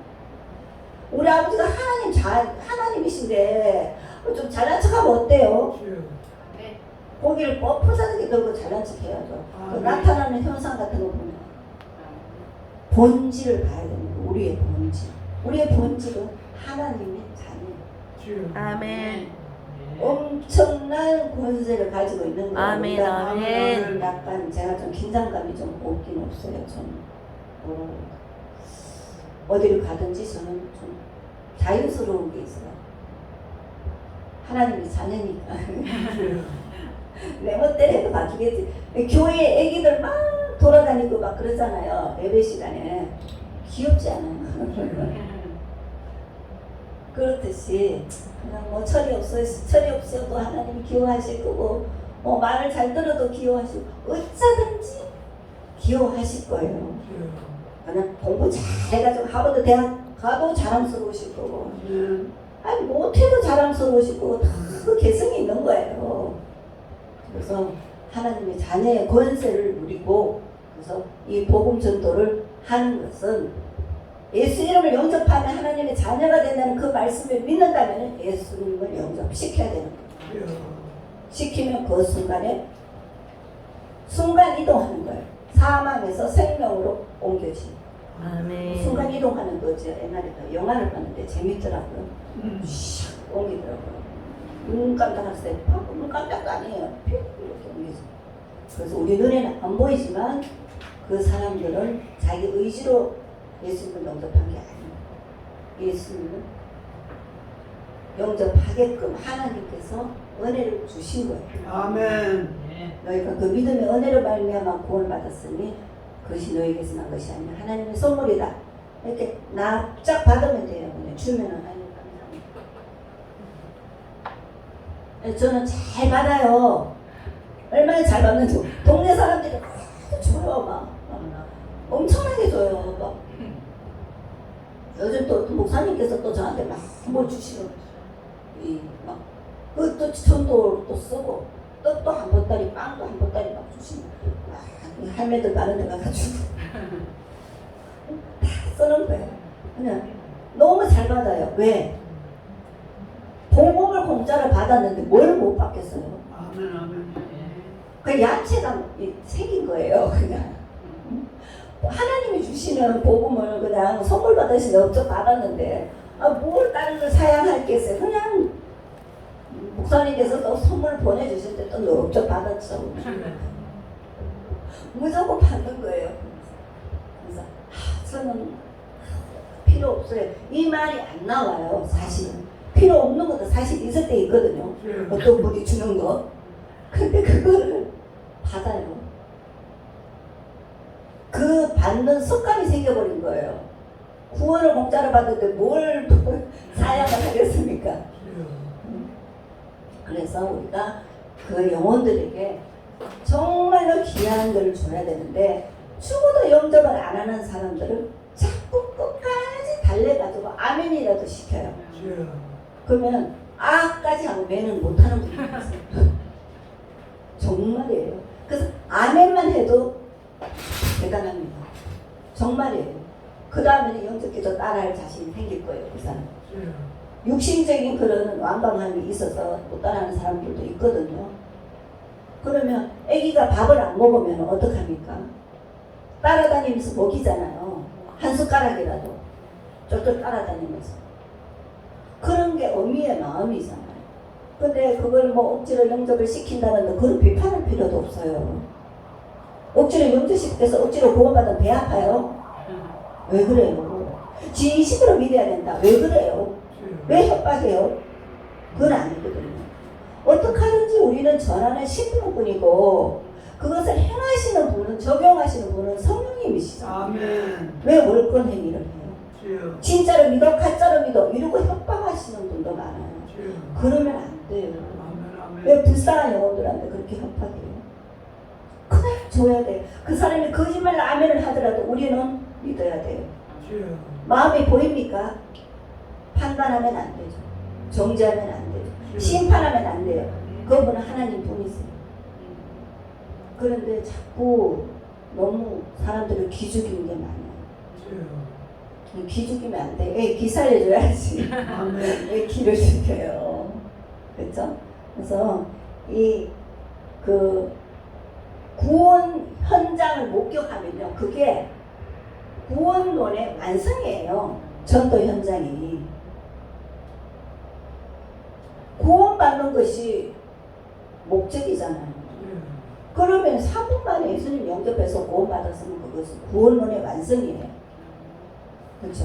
우리 아버지가 하나님이신데 좀 잘난 척하면 어때요? 고기를 뻣뻣하게 들고 잘난 척 해야죠. 그 나타나는 현상 같은 거 보면 본질을 봐야 됩니다. 우리의 본질. 우리의 본질은 하나님의 자녀예요. 아멘. 엄청난 권세를 가지고 있는 거예요. 아멘, 그러니까 아멘. 약간 제가 좀 긴장감이 좀 없긴 없어요. 좀 어디를 가든지 저는 좀 자연스러운 게 있어요. 하나님의 자녀니까. 내 멋대로 해도 바뀌겠지. 교회 애기들 막 돌아다니고 막 그러잖아요. 예배 시간에. 귀엽지 않아요? 그렇듯이 그냥 뭐 철이 없어도 하나님이 기여하실 거고 말을 잘 들어도 기여하시고 어쩌든지 기여하실 거예요. 그냥 공부 잘해가지고 하버드 대학 가도 자랑스러우실 거고 아니 못해도 자랑스러우실 거고 다 그 개성이 있는 거예요. 그래서 하나님의 자녀의 권세를 누리고 그래서 이 복음 전도를 하는 것은 예수 이름을 영접하면 하나님의 자녀가 된다는 그 말씀을 믿는다면 예수님을 영접시켜야 되는 거예요. 주여. 시키면 그 순간에 순간 이동하는 거예요. 사망에서 생명으로 옮겨지는 아멘. 순간 이동하는 거죠. 옛날에 영화를 봤는데 재밌더라고요. 샥 옮기더라고요. 눈 깜짝했을 때 눈 깜짝도 아니에요. 휙 이렇게 옮겨져. 그래서 우리 눈에는 안 보이지만 그 사람들은 자기 의지로 예수님을 영접한 게 아니에요. 예수님을 영접하게끔 하나님께서 은혜를 주신 거예요. 아멘. 너희가 그 믿음의 은혜로 말미암아 구원을 받았으니 그것이 너희에게서 난 것이 아니라 하나님의 선물이다. 이렇게 납작 받으면 돼요. 그냥 주면 하나님 감사합니다. 저는 잘 받아요. 얼마나 잘 받는지 동네 사람들이 막 줘요. 막 엄청나게 줘요. 막. 요즘 또 목사님께서 또 저한테 막 뭘 주시고 막 그또 천도 또 쓰고 떡도 한 보따리, 빵도 한 보따리 막 주시면 할매들 많은 데 가가지고 다 쓰는 거예요. 그냥 너무 잘 받아요. 왜? 복음을 공짜로 받았는데 뭘 못 받겠어요? 아멘. 아멘. 그 야채가 생긴 거예요. 그냥 하나님이 주시는 복음을 그냥 선물 받으신 엽적 받았는데 뭘 다른 걸 사양할겠어요? 그냥 목사님께서 또 선물 보내주실 때 또 엽적 받았죠. 무조건 받는 거예요. 그래서 저는 필요 없어요. 이 말이 안 나와요. 사실은 필요 없는 것도 사실 있을 때 있거든요. 어떤 분이 주는 거. 근데 그거를 받아요. 그 받는 습관이 생겨버린 거예요. 구원을 공짜로 받는데 뭘 사양을 하겠습니까? 그래서 우리가 그 영혼들에게 정말로 귀한 걸 줘야 되는데 죽어도 영접을 안 하는 사람들은 자꾸 끝까지 달래가지고 아멘이라도 시켜요. 그러면 아까지 하고 매는 못하는 분이 있어요. 정말이에요. 그래서 아멘만 해도 대단합니다. 정말이에요. 그 다음에는 영접기도 따라할 자신이 생길 거예요. 그 사람. 육신적인 그런 완강함이 있어서 못 따라하는 사람들도 있거든요. 그러면 아기가 밥을 안 먹으면 어떡합니까? 따라다니면서 먹이잖아요. 한 숟가락이라도 쫄쫄 따라다니면서. 그런 게 어미의 마음이잖아요. 근데 그걸 뭐 억지로 영접을 시킨다는데 그걸 비판할 필요도 없어요. 억지로 영접시켜서 억지로 구원받으면 배 아파요? 왜 그래요? 진심으로 믿어야 된다. 왜 그래요? 왜 협박해요? 그건 아니거든요. 어떻게 하든지 우리는 전하는 신부뿐이고 그것을 행하시는 분은 적용하시는 분은 성령님이시죠. 아멘. 왜 월권 행위를 해요? 진짜로 믿어 가짜로 믿어 이러고 협박하시는 분도 많아요. 그러면 안 돼요. 왜 불쌍한 영혼들한테 그렇게 협박해요? 그냥 줘야 돼요. 그 사람이 거짓말로 아멘을 하더라도 우리는 믿어야 돼요. 마음이 보입니까? 판단하면 안 되죠. 정죄하면 안 되죠. 심판하면 안 돼요. 그분은 하나님 분이세요. 그런데 자꾸 너무 사람들을 기죽이는 게 많아요. 기죽이면 안 돼. 애 기 살려줘야지. 왜 기를 죽여요? 그렇죠? 그래서 그 구원 현장을 목격하면요, 그게 구원론의 완성이에요. 전도 현장이. 구원받는 것이 목적이잖아요. 그러면 3분 만에 예수님 영접해서 구원받았으면 그것은 구원론의 완성이에요. 그렇죠?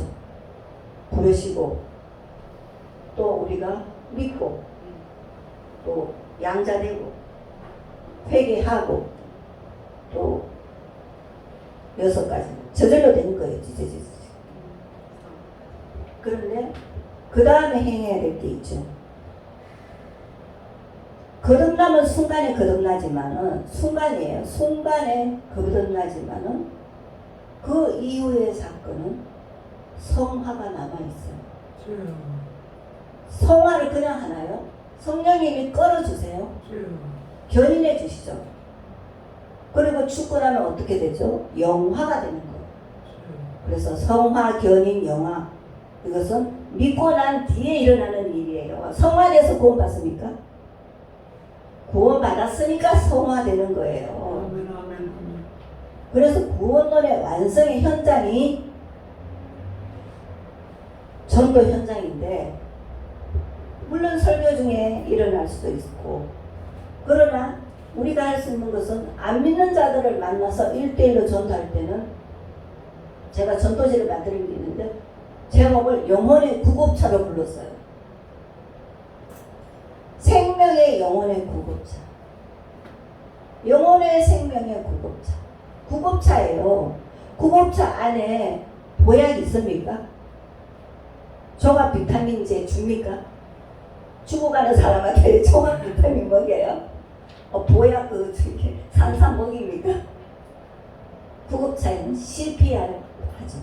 부르시고 또 우리가 믿고 또 양자되고 회개하고 또 6가지 저절로 되는 거예요. 그런데 그 다음에 행해야 될 게 있죠. 거듭나면 순간에 거듭나지만은 순간이에요. 순간에 거듭나지만은 그 이후의 사건은 성화가 남아있어요. 성화를 그냥 하나요? 성령님이 끌어주세요. 견인해 주시죠. 그리고 죽고 나면 어떻게 되죠? 영화가 되는 거예요. 그래서 성화, 견인, 영화 이것은 믿고 난 뒤에 일어나는 일이에요. 성화돼서 구원받습니까? 구원받았으니까 성화되는 거예요. 아멘, 아멘. 그래서 구원론의 완성의 현장이 전도 현장인데 물론 설교 중에 일어날 수도 있고 그러나 우리가 할 수 있는 것은 안 믿는 자들을 만나서 1대1로 전도할 때는 제가 전도지를 만드는 게 있는데 제목을 영혼의 구급차로 불렀어요. 생명의 영혼의 구급차. 영혼의 생명의 구급차. 구급차예요. 구급차 안에 보약이 있습니까? 종합 비타민제 줍니까? 죽어가는 사람한테 종합 비타민 먹여요? 보약 산삼 먹입니까? 구급차에는 CPR 하죠.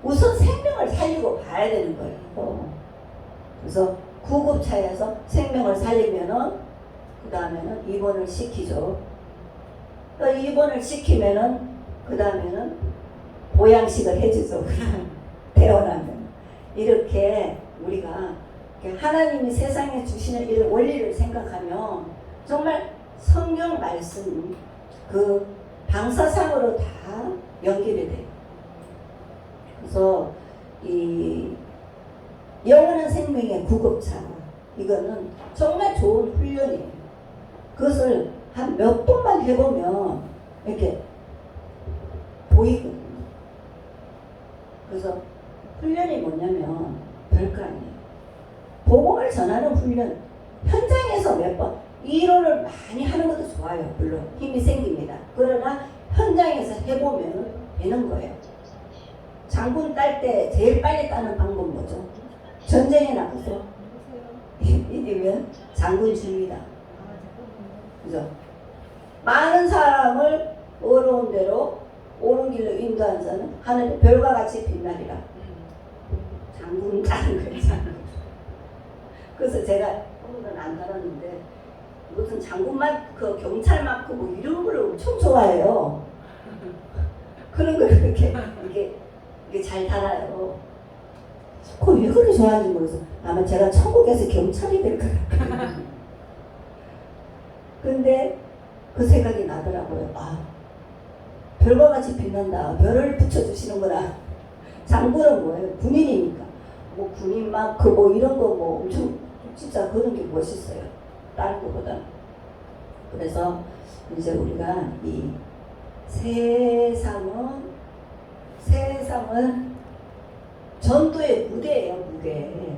우선 생명을 살리고 봐야 되는 거예요. 그래서 구급차에서 생명을 살리면은 그 다음에는 입원을 시키죠. 입원을 시키면은 그 다음에는 보양식을 해주죠. 태어나면 이렇게 우리가 하나님이 세상에 주시는 이런 원리를 생각하면 정말 성경 말씀 그 방사상으로 다 연결이 돼요. 그래서 이 영원한 생명의 구급차 이거는 정말 좋은 훈련이에요. 그것을 한 몇 번만 해보면 이렇게 보이거든요. 그래서 훈련이 뭐냐면 별거 아니에요. 복음을 전하는 훈련 현장에서 몇 번 이론을 많이 하는 것도 좋아요. 물론 힘이 생깁니다. 그러나 현장에서 해보면 되는 거예요. 장군 딸 때 제일 빨리 따는 방법 뭐죠? 전쟁에 나가서 이기면 장군 줍니다. 그죠? 많은 사람을 어려운 대로 옳은 길로 인도한 자는 하늘의 별과 같이 빛나리라. 장군 따는 거예요. 그래서 제가 오늘은 안 달았는데 무슨 장군만 그 경찰 맡고 뭐 이런 걸 엄청 좋아해요. 그런 걸 그렇게 이게 잘 달아요. 그걸 왜 그렇게 좋아하는지 모르겠어. 아마 제가 천국에서 경찰이 될 것 같아요. 근데 그 생각이 나더라고요. 아, 별과 같이 빛난다. 별을 붙여주시는구나. 장군은 뭐예요? 군인이니까. 뭐 군인 마크 뭐 이런 거 뭐 엄청 진짜 그런 게 멋있어요. 다른 것보다. 그래서 이제 우리가 이 세상은 전도의 무대예요. 무대.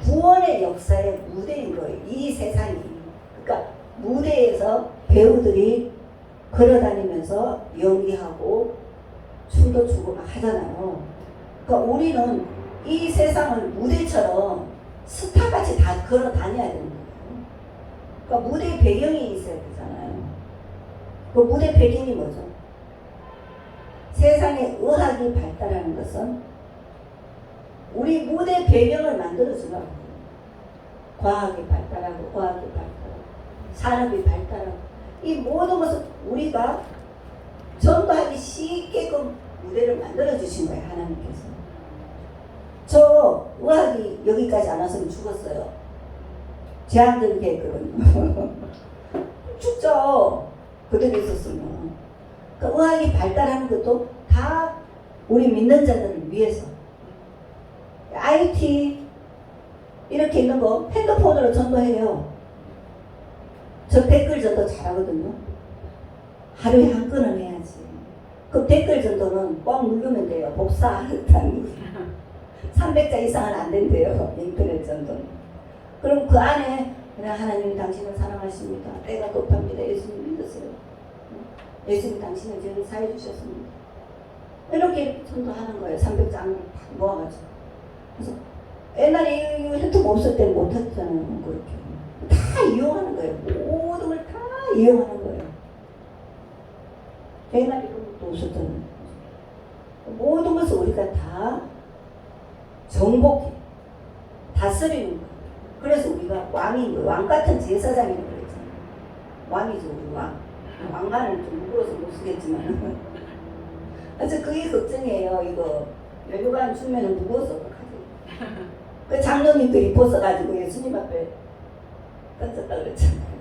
구원의 역사의 무대인 거예요. 이 세상이. 그러니까 무대에서 배우들이 걸어다니면서 연기하고 춤도 추고 막 하잖아요. 그러니까 우리는 이 세상을 무대처럼 스타같이 다 걸어다녀야 되는 거예요. 그러니까 무대 배경이 있어야 되잖아요. 그 무대 배경이 뭐죠? 세상에 의학이 발달하는 것은 우리 무대 배경을 만들어주려고 과학이 발달하고 의학이 발달하고 산업이 발달하고 이 모든 것을 우리가 전도하기 쉽게끔 무대를 만들어주신 거예요. 하나님께서. 저 의학이 여기까지 안 왔으면 죽었어요. 제한적이게 했거든요. 죽죠. 그대로 있었으면. 그러니까 의학이 발달하는 것도 다 우리 믿는 자들을 위해서. IT 이렇게 있는 거 핸드폰으로 전도해요. 저 댓글 전도 잘하거든요. 하루에 한 건은 해야지. 그 댓글 전도는 꽉 누르면 돼요. 복사 300자 이상은 안 된대요. 인터넷 전도는. 그럼 그 안에 그냥 하나님 당신을 사랑하십니다. 때가 급합니다. 예수님 믿으세요. 예수님 당신은 저를 사해 주셨습니다. 이렇게 전도하는 거예요. 300장을 다 모아가지고. 그래서 옛날에 이 핸드폰 없을 때는 못했잖아요. 그렇게. 다 이용하는 거예요. 모든 걸 다 이용하는 거예요. 옛날에 이런 것도 없었잖아요. 모든 것을 우리가 다 정복해. 다스리는 거예요. 그래서 우리가 왕인 거예요. 왕 같은 제사장이라고 그랬잖아요. 왕이죠, 우리 왕. 왕관은 좀 무거워서 못 쓰겠지만. 그래서 그게 걱정이에요. 이거 외교관 주면은 무거워서 어떡하지? 그 장로님들이 벗어가지고 예수님 앞에 던졌다 그랬잖아요.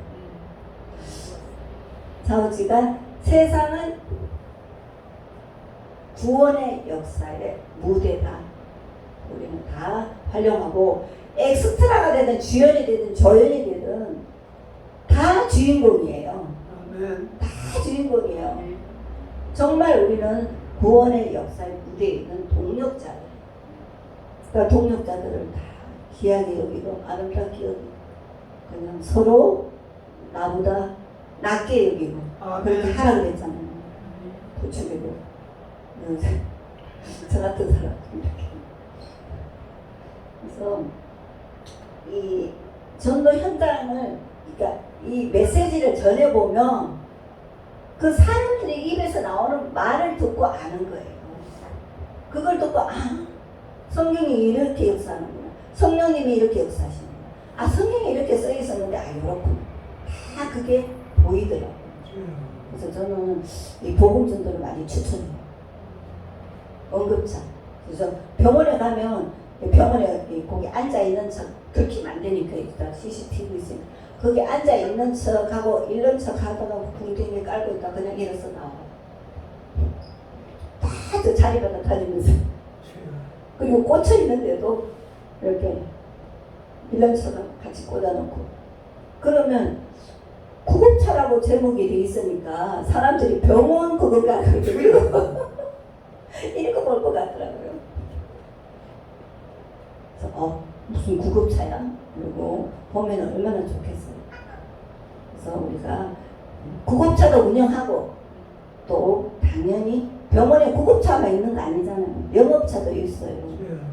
좌우지간 세상은 구원의 역사의 무대다. 우리는 다 활용하고 엑스트라가 되든 주연이 되든 조연이 되든 다 주인공이에요. 아멘. 다 주인공이에요. 정말 우리는 구원의 역사의 무대에 있는 동력자들. 그러니까 동력자들을 다 귀하게 여기고 아름답게 여기고 그냥 서로 나보다 낮게 여기고 그렇게 하라 그랬잖아요. 도축이고 저 같은 사람 이렇게. 그래서 이 전도 현장을 그러니까 이 메시지를 전해보면 그 사람들의 입에서 나오는 말을 듣고 아는 거예요. 그걸 듣고 성경이 이렇게 역사하는구나. 성령님이 이렇게 역사하시는구나. 성경에 이렇게 써 있었는데 이렇구나. 다 그게 보이더라고요. 그래서 저는 이 복음 전도를 많이 추천해요. 응급차. 그래서 병원에 가면 병원에 거기 앉아 있는 척 들키면 안 되니까 일단 CCTV 있으니까 거기 앉아 있는 척하고 잃는 척 하다가 궁뎅이 깔고 있다 그냥 일어서 나와. 다 저 자리마다 다니면서 그리고 꽂혀 있는데도 이렇게 잃는 척하고 같이 꽂아놓고 그러면 구급차라고 제목이 돼 있으니까 사람들이 병원 그거가 이렇게 볼 것 같더라고요. 그래서 무슨 구급차야? 그리고 보면 얼마나 좋겠어요. 그래서 우리가 구급차도 운영하고 또 당연히 병원에 구급차만 있는 거 아니잖아요. 영업차도 있어요.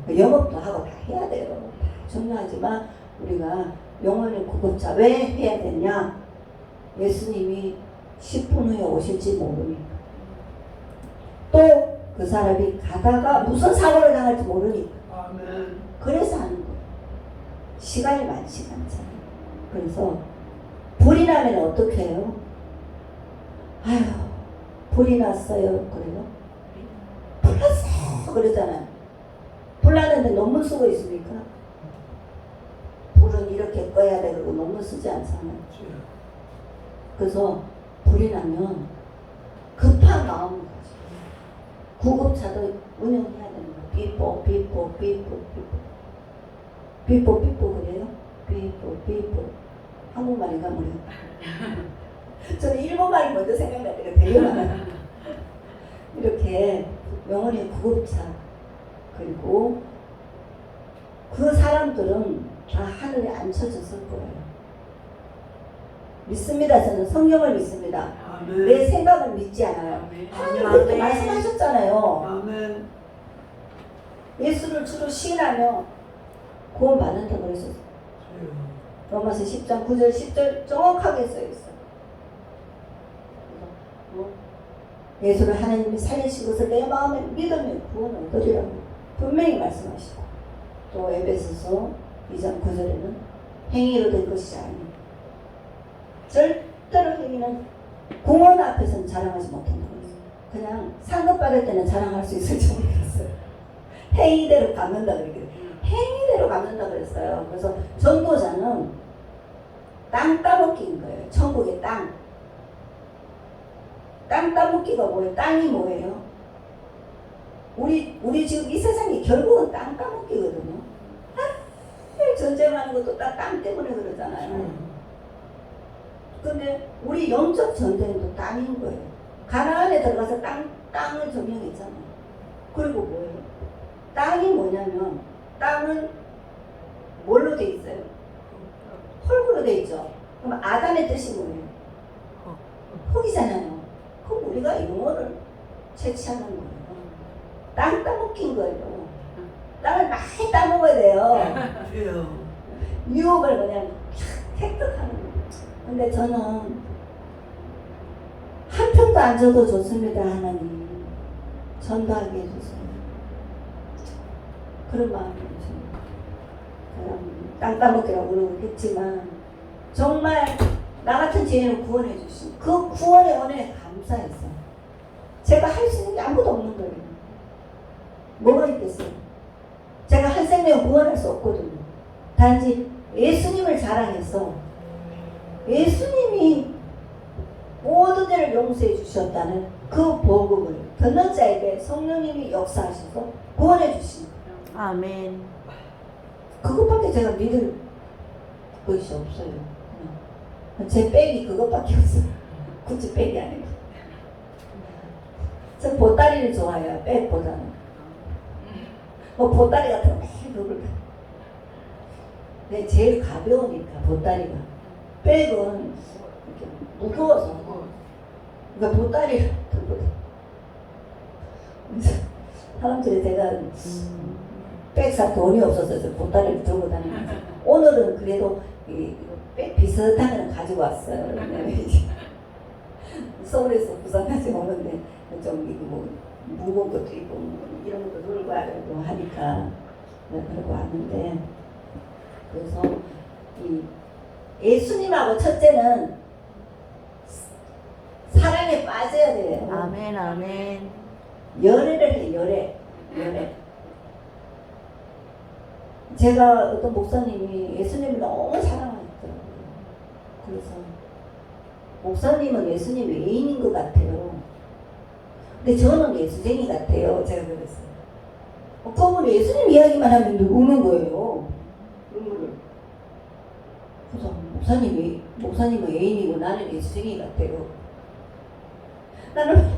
영업도 하고 다 해야 돼요. 다 중요하지만 우리가 병원에 구급차 왜 해야 되냐? 예수님이 10분 후에 오실지 모르니까. 또 그 사람이 가다가 무슨 사고를 당할지 모르니까. 아멘. 그래서 하는 거예요. 시간이 많지가 않잖아요. 그래서 불이 나면 어떻게 해요? 아휴, 불이 났어요. 그래요? 불 났어. 그러잖아요. 불 났는데 논문 쓰고 있습니까? 불은 이렇게 꺼야 돼. 그러고 논문 쓰지 않잖아요. 그래서 불이 나면 급한 마음을 가지고 구급차도 운영해야 되는 거예요. 삐뽀 삐뽀 삐뽀 삐뽀 삐뽀 삐뽀 그래요? 삐뽀 삐뽀 한국말인가 모르겠다. 저는 일본말이 먼저 생각날 때가 되게 많아요. 이렇게 영혼의 구급차 그리고 그 사람들은 다 하늘에 앉혀졌을 거예요. 믿습니다. 저는 성경을 믿습니다. 아멘. 내 생각을 믿지 않아요. 하나님 그렇게 말씀하셨잖아요. 아멘. 예수를 주로 시인하며 구원 받는다고 그랬었어요. 로마서 10장 9절 10절 정확하게 써 있어요. 예수를 하나님이 살리신 것을 내 마음에 믿으면 구원을 얻으리라고 분명히 말씀하시고 또 에베소서 2장 9절에는 행위로 될 것이 아니니 절대로 행위는 공원 앞에서는 자랑하지 못한다고 했어요. 그냥 상급 받을 때는 자랑할 수 있을지 모르겠어요. 행위대로 갚는다 그랬어요. 행위대로 갚는다 그랬어요. 그래서 전도자는 땅 따먹기인 거예요. 천국의 땅. 땅 따먹기가 뭐예요? 땅이 뭐예요? 우리 지금 이 세상이 결국은 땅 따먹기거든요. 전쟁하는 것도 다 땅 때문에 그러잖아요. 근데 우리 영적 전쟁도 땅인 거예요. 가나안에 들어가서 땅을 점령했잖아요. 그리고 뭐예요? 땅이 뭐냐면 땅은 뭘로 돼 있어요? 흙으로 돼 있죠. 그럼 아담의 뜻이 뭐예요? 흙이잖아요. 그럼 우리가 영혼을 채취하는 거예요. 땅 따먹긴 거예요. 땅을 많이 따먹어야 돼요. 유혹을 그냥 획득하는 거예요. 근데 저는 한 편도 안 줘도 좋습니다. 하나님 전도하게 해주세요. 그런 마음이 듭니다. 땅 따먹기라고 그러겠지만 정말 나 같은 죄인을 구원해 주신 그 구원의 은혜에 감사했어요. 제가 할 수 있는 게 아무것도 없는 거예요. 뭐가 있겠어요? 제가 한 생명 구원할 수 없거든요. 단지 예수님을 자랑해서 예수님이 모든 죄를 용서해 주셨다는 그 복음을 듣는 자에게 성령님이 역사하셔서 구원해 주신 거예요. 아멘. 그것밖에 제가 믿을 것이 없어요. 제 백이 그것밖에 없어요. 굳이 백이 아니고. 저 보따리를 좋아해요. 백보다는. 뭐 보따리 같은 거 매일 그걸. 근데 제일 가벼우니까 보따리가. 백은 이렇게 무거워서. 그러니까 보따리를 들고. 사람들이 제가 백 살 돈이 없어서 저 보따리를 들고 다니면서 오늘은 그래도 백 비슷한 거는 가지고 왔어요. 서울에서 부산까지 오는데 좀 이거 뭐 무거운 것도 있고 뭐 이런 것도 들고 하려고 하니까 그러고 왔는데 그래서 이 예수님하고 첫째는 사랑에 빠져야 돼요. 아멘. 아멘. 열애를 해 열애. 제가 어떤 목사님이 예수님을 너무 사랑하더라고요. 그래서 목사님은 예수님 애인인 것 같아요. 근데 저는 예수쟁이 같아요. 제가 그랬어요. 그분 예수님 이야기만 하면 우는 거예요. 눈물을. 그래서 목사님은 애인이고 나는 예수쟁이 같아요. 나는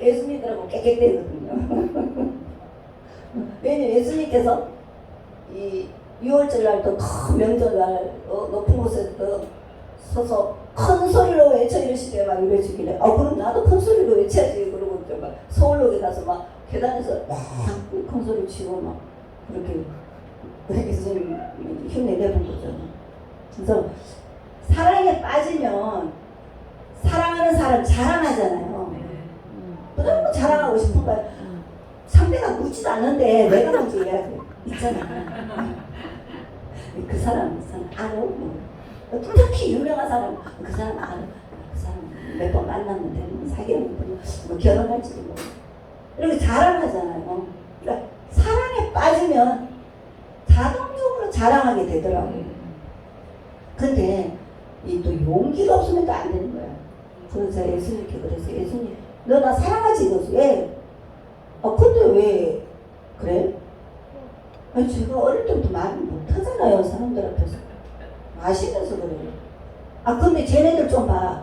예수님들하고 깨끗해거든요. 왜냐면 예수님께서 이 6월절 날도 큰 명절날 높은 곳에 서서 큰 소리로 외쳐 이러시대 막 이러시길래 그럼 나도 큰 소리로 외쳐야지 그러고 막 서울역에 가서 막 계단에서 막 큰 소리 치고 막 그렇게 예수님 흉내내본 거죠. 그래서 사랑에 빠지면 사랑하는 사람 자랑하잖아요. 무조건 자랑하고 싶은 거야. 상대가 묻지도 않는데 내가 먼저 해야 돼. 있잖아. 그 사람 알아. 특히 유명한 사람 그 사람 알아. 그 사람 몇 번 만났는데 사귀었는데 뭐 결혼할지도 모르고 이렇게 자랑하잖아요. 그러니까 사랑에 빠지면 자동적으로 자랑하게 되더라고요. 근데 이 또 용기가 없으면 또 안 되는 거야. 그래서 제가 예수님께 그래서 예수님 너 나 사랑하지 이거지 왜? 근데 왜 그래? 아니 제가 어릴 때부터 말을 못하잖아요. 사람들 앞에서 마시면서 그래요. 근데 쟤네들 좀 봐.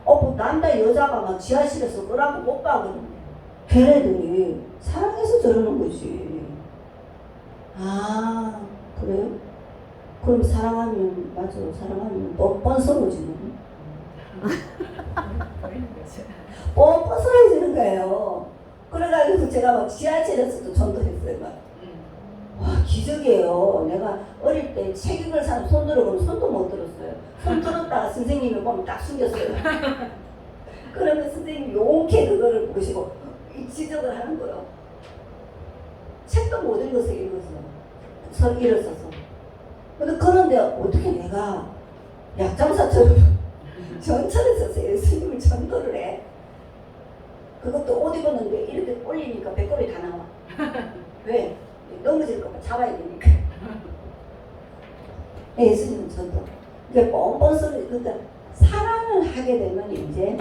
뭐 남자 여자가 막 지하실에서 뭐라고 못 봐 그러는 걔네들이 사랑해서 저러는 거지. 그래요? 그럼 사랑하면 맞아. 사랑하면 뻔뻔스러워지는 뻔뻔스러워지는 거예요. 그래가지고 제가 막 지하철에서도 전도했어요. 와 기적이에요. 내가 어릴 때 책 읽을 사람 손 들어보면 손도 못 들었어요. 손 들었다가 선생님이 보면 딱 숨겼어요. 그러면 선생님이 용케 그거를 보시고 지적을 하는 거예요. 책도 못 읽었어요. 일어서서. 근데 그런데 어떻게 내가 약장사처럼 전철에 서서 예수님을 전도를 해. 그것도 옷 입었는데 이렇게 올리니까 배꼽이 다 나와. 왜? 넘어질까봐 잡아야 되니까. 예수님은 전도. 그러니까 뻔뻔스러워. 그러니까 사랑을 하게 되면 이제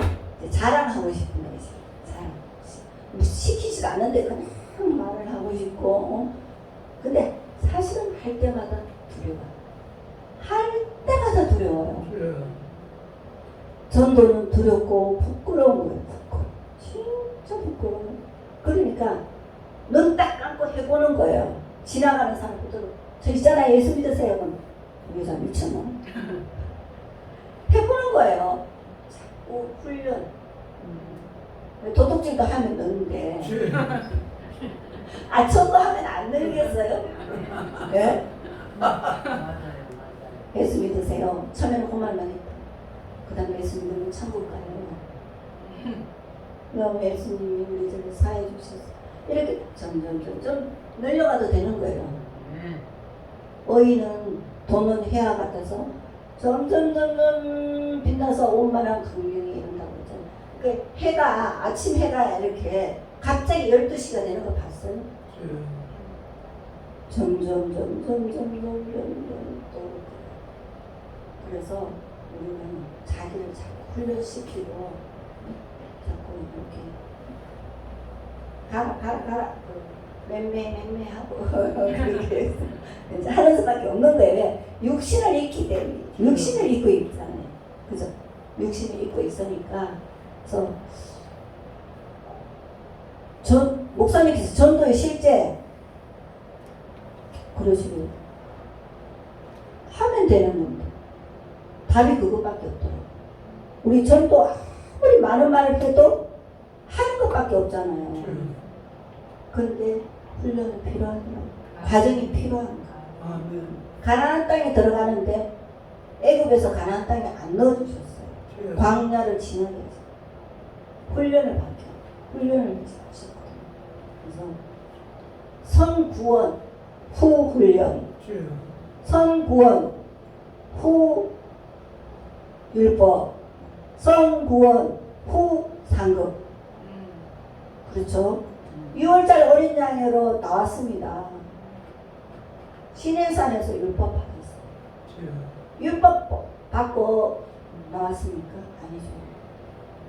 자랑하고 싶은 거지. 자랑. 시키지도 않는데 그냥 말을 하고 싶고. 근데 사실은 할 때마다 두려워. 할 때마다 두려워요. 전도는 두렵고 부끄러운 거예요. 진짜 부끄러워요. 그러니까 눈 딱 감고 해보는 거예요. 지나가는 사람부터 저 있잖아 예수 믿으세요. 그럼 이 여자 미쳤나? 해보는 거예요. 자꾸 훈련. 도둑질도 하면 느는데 저도 하면 안 늘겠어요? 네? 예수 믿으세요. 처음에는 그말만 했다. 그 다음에 예수 믿으면 천국 가요. 그럼 예수님이 우리 집에 사해 주셔서 이렇게 점점 늘려가도 되는 거예요. 의인은 돈은 해와 같아서 점점 빛나서 온만한 강명이 이룬다고 했잖아요. 그 해가 아침 해가 이렇게 갑자기 갑자기 12시가 되는 거 봤어요? 점점 또 그래서 우리는 자기를 자꾸 훈련시키고 자꾸 이렇게 가라 맴매하고 그렇게 해서 이제 하는 수밖에 없는 거예요. 왜? 육신을 입기 때문에 육신을 입고 있잖아요. 그죠? 육신을 입고 있으니까 그래서 목사님께서 전도에 실제 그러시고 하면 되는 건데 답이 그것밖에 없더라고요. 우리 전도 아무리 많은 말을 해도 하는 것밖에 없잖아요. 근데 훈련이 필요하더라고요. 과정이 필요한 거예요. 아멘. 가나안 땅에 들어가는데 애굽에서 가나안 땅에 안 넣어주셨어요. 광야를 지나게 해서 훈련을 받게 훈련을 하셨거든요. 그래서 선구원 후 훈련, 선구원 후 율법, 선구원 후 상급. 그렇죠? 6월달 어린 양으로 나왔습니다. 시내산에서 율법 받았어요. 율법 받고 나왔습니까? 아니죠.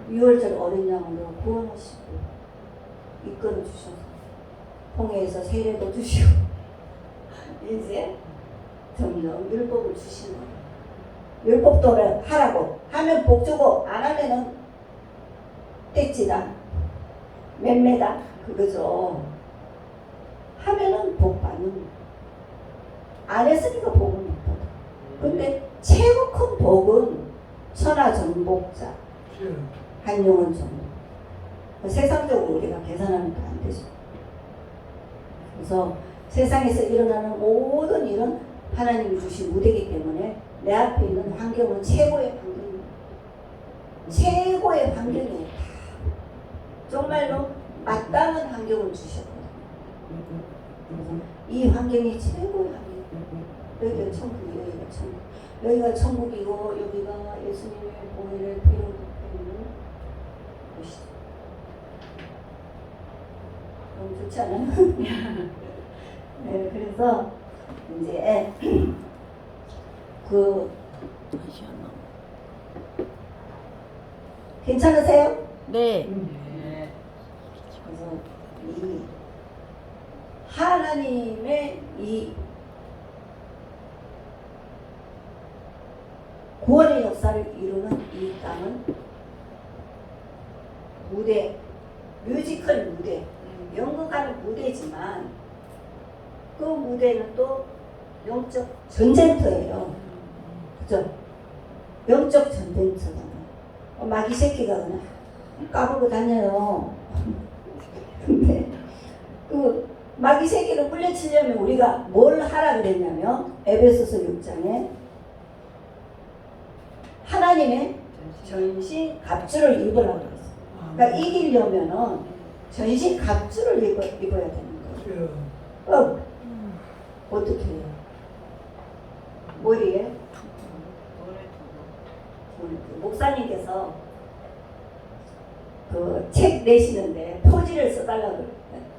6월절 어린 양으로 구원하시고 이끌어 주셔서 홍해에서 세례도 주시고 이제 점점 율법을 주시는 거예요. 율법도 하라고 하면 복 주고 안 하면은 떼찌다 맴매다 그거죠. 하면은 복 받는 거예요. 안 했으니까 복은 못 받아. 근데 최고 큰 복은 천하정복자 한용운 정복. 세상적으로 우리가 계산하면 안 되죠. 그래서 세상에서 일어나는 모든 일은 하나님이 주신 무대이기 때문에 내 앞에 있는 환경은 최고의 환경입니다. 최고의 환경이에요. 정말로 마땅한 환경을 주셨거든요. 이 환경이 최고의 환경. 여기가 천국이고 여기가 천국. 여기가 천국이고 여기가 예수님의 보혈을 피로 덮는 곳이죠. 너무 좋지 않아요? 네, 그래서 이제 괜찮으세요? 네. 그래서 이 하나님의 이 구원의 역사를 이루는 이 땅은 무대, 뮤지컬 무대, 연극하는 무대지만 그 무대는 또 영적 전쟁터예요. 그죠? 영적 전쟁터잖아요. 마귀 새끼가 그냥 까불고 다녀요. 근데 그 마귀 새끼를 물리치려면 우리가 뭘 하라 그랬냐면 에베소서 6장에 하나님의 전신 갑주를 입으라고 그랬어요. 그러니까 이기려면은 전신 갑주를 입어야 되는 거예요. 어떻게 해요? 머리에 목사님께서 그 책 내시는데 표지를 써달라고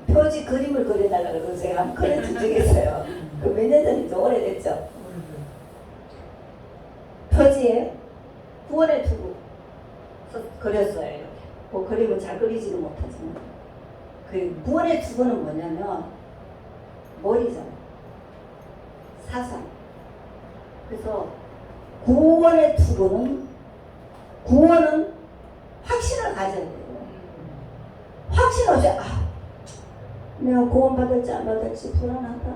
표지 그림을 그려달라고 그래서 제가 한번 그려준 적이 있어요. 그 몇 년 전이죠. 오래됐죠. 표지에 구원의 투구 그렸어요. 이렇게. 뭐 그림을 잘 그리지는 못하지만 그 구원의 투구는 뭐냐면 머리잖아요. 사상. 그래서 구원의 투구는 확신을 가져야 돼요. 확신 없이 내가 구원받을지 안 받을지 불안하다.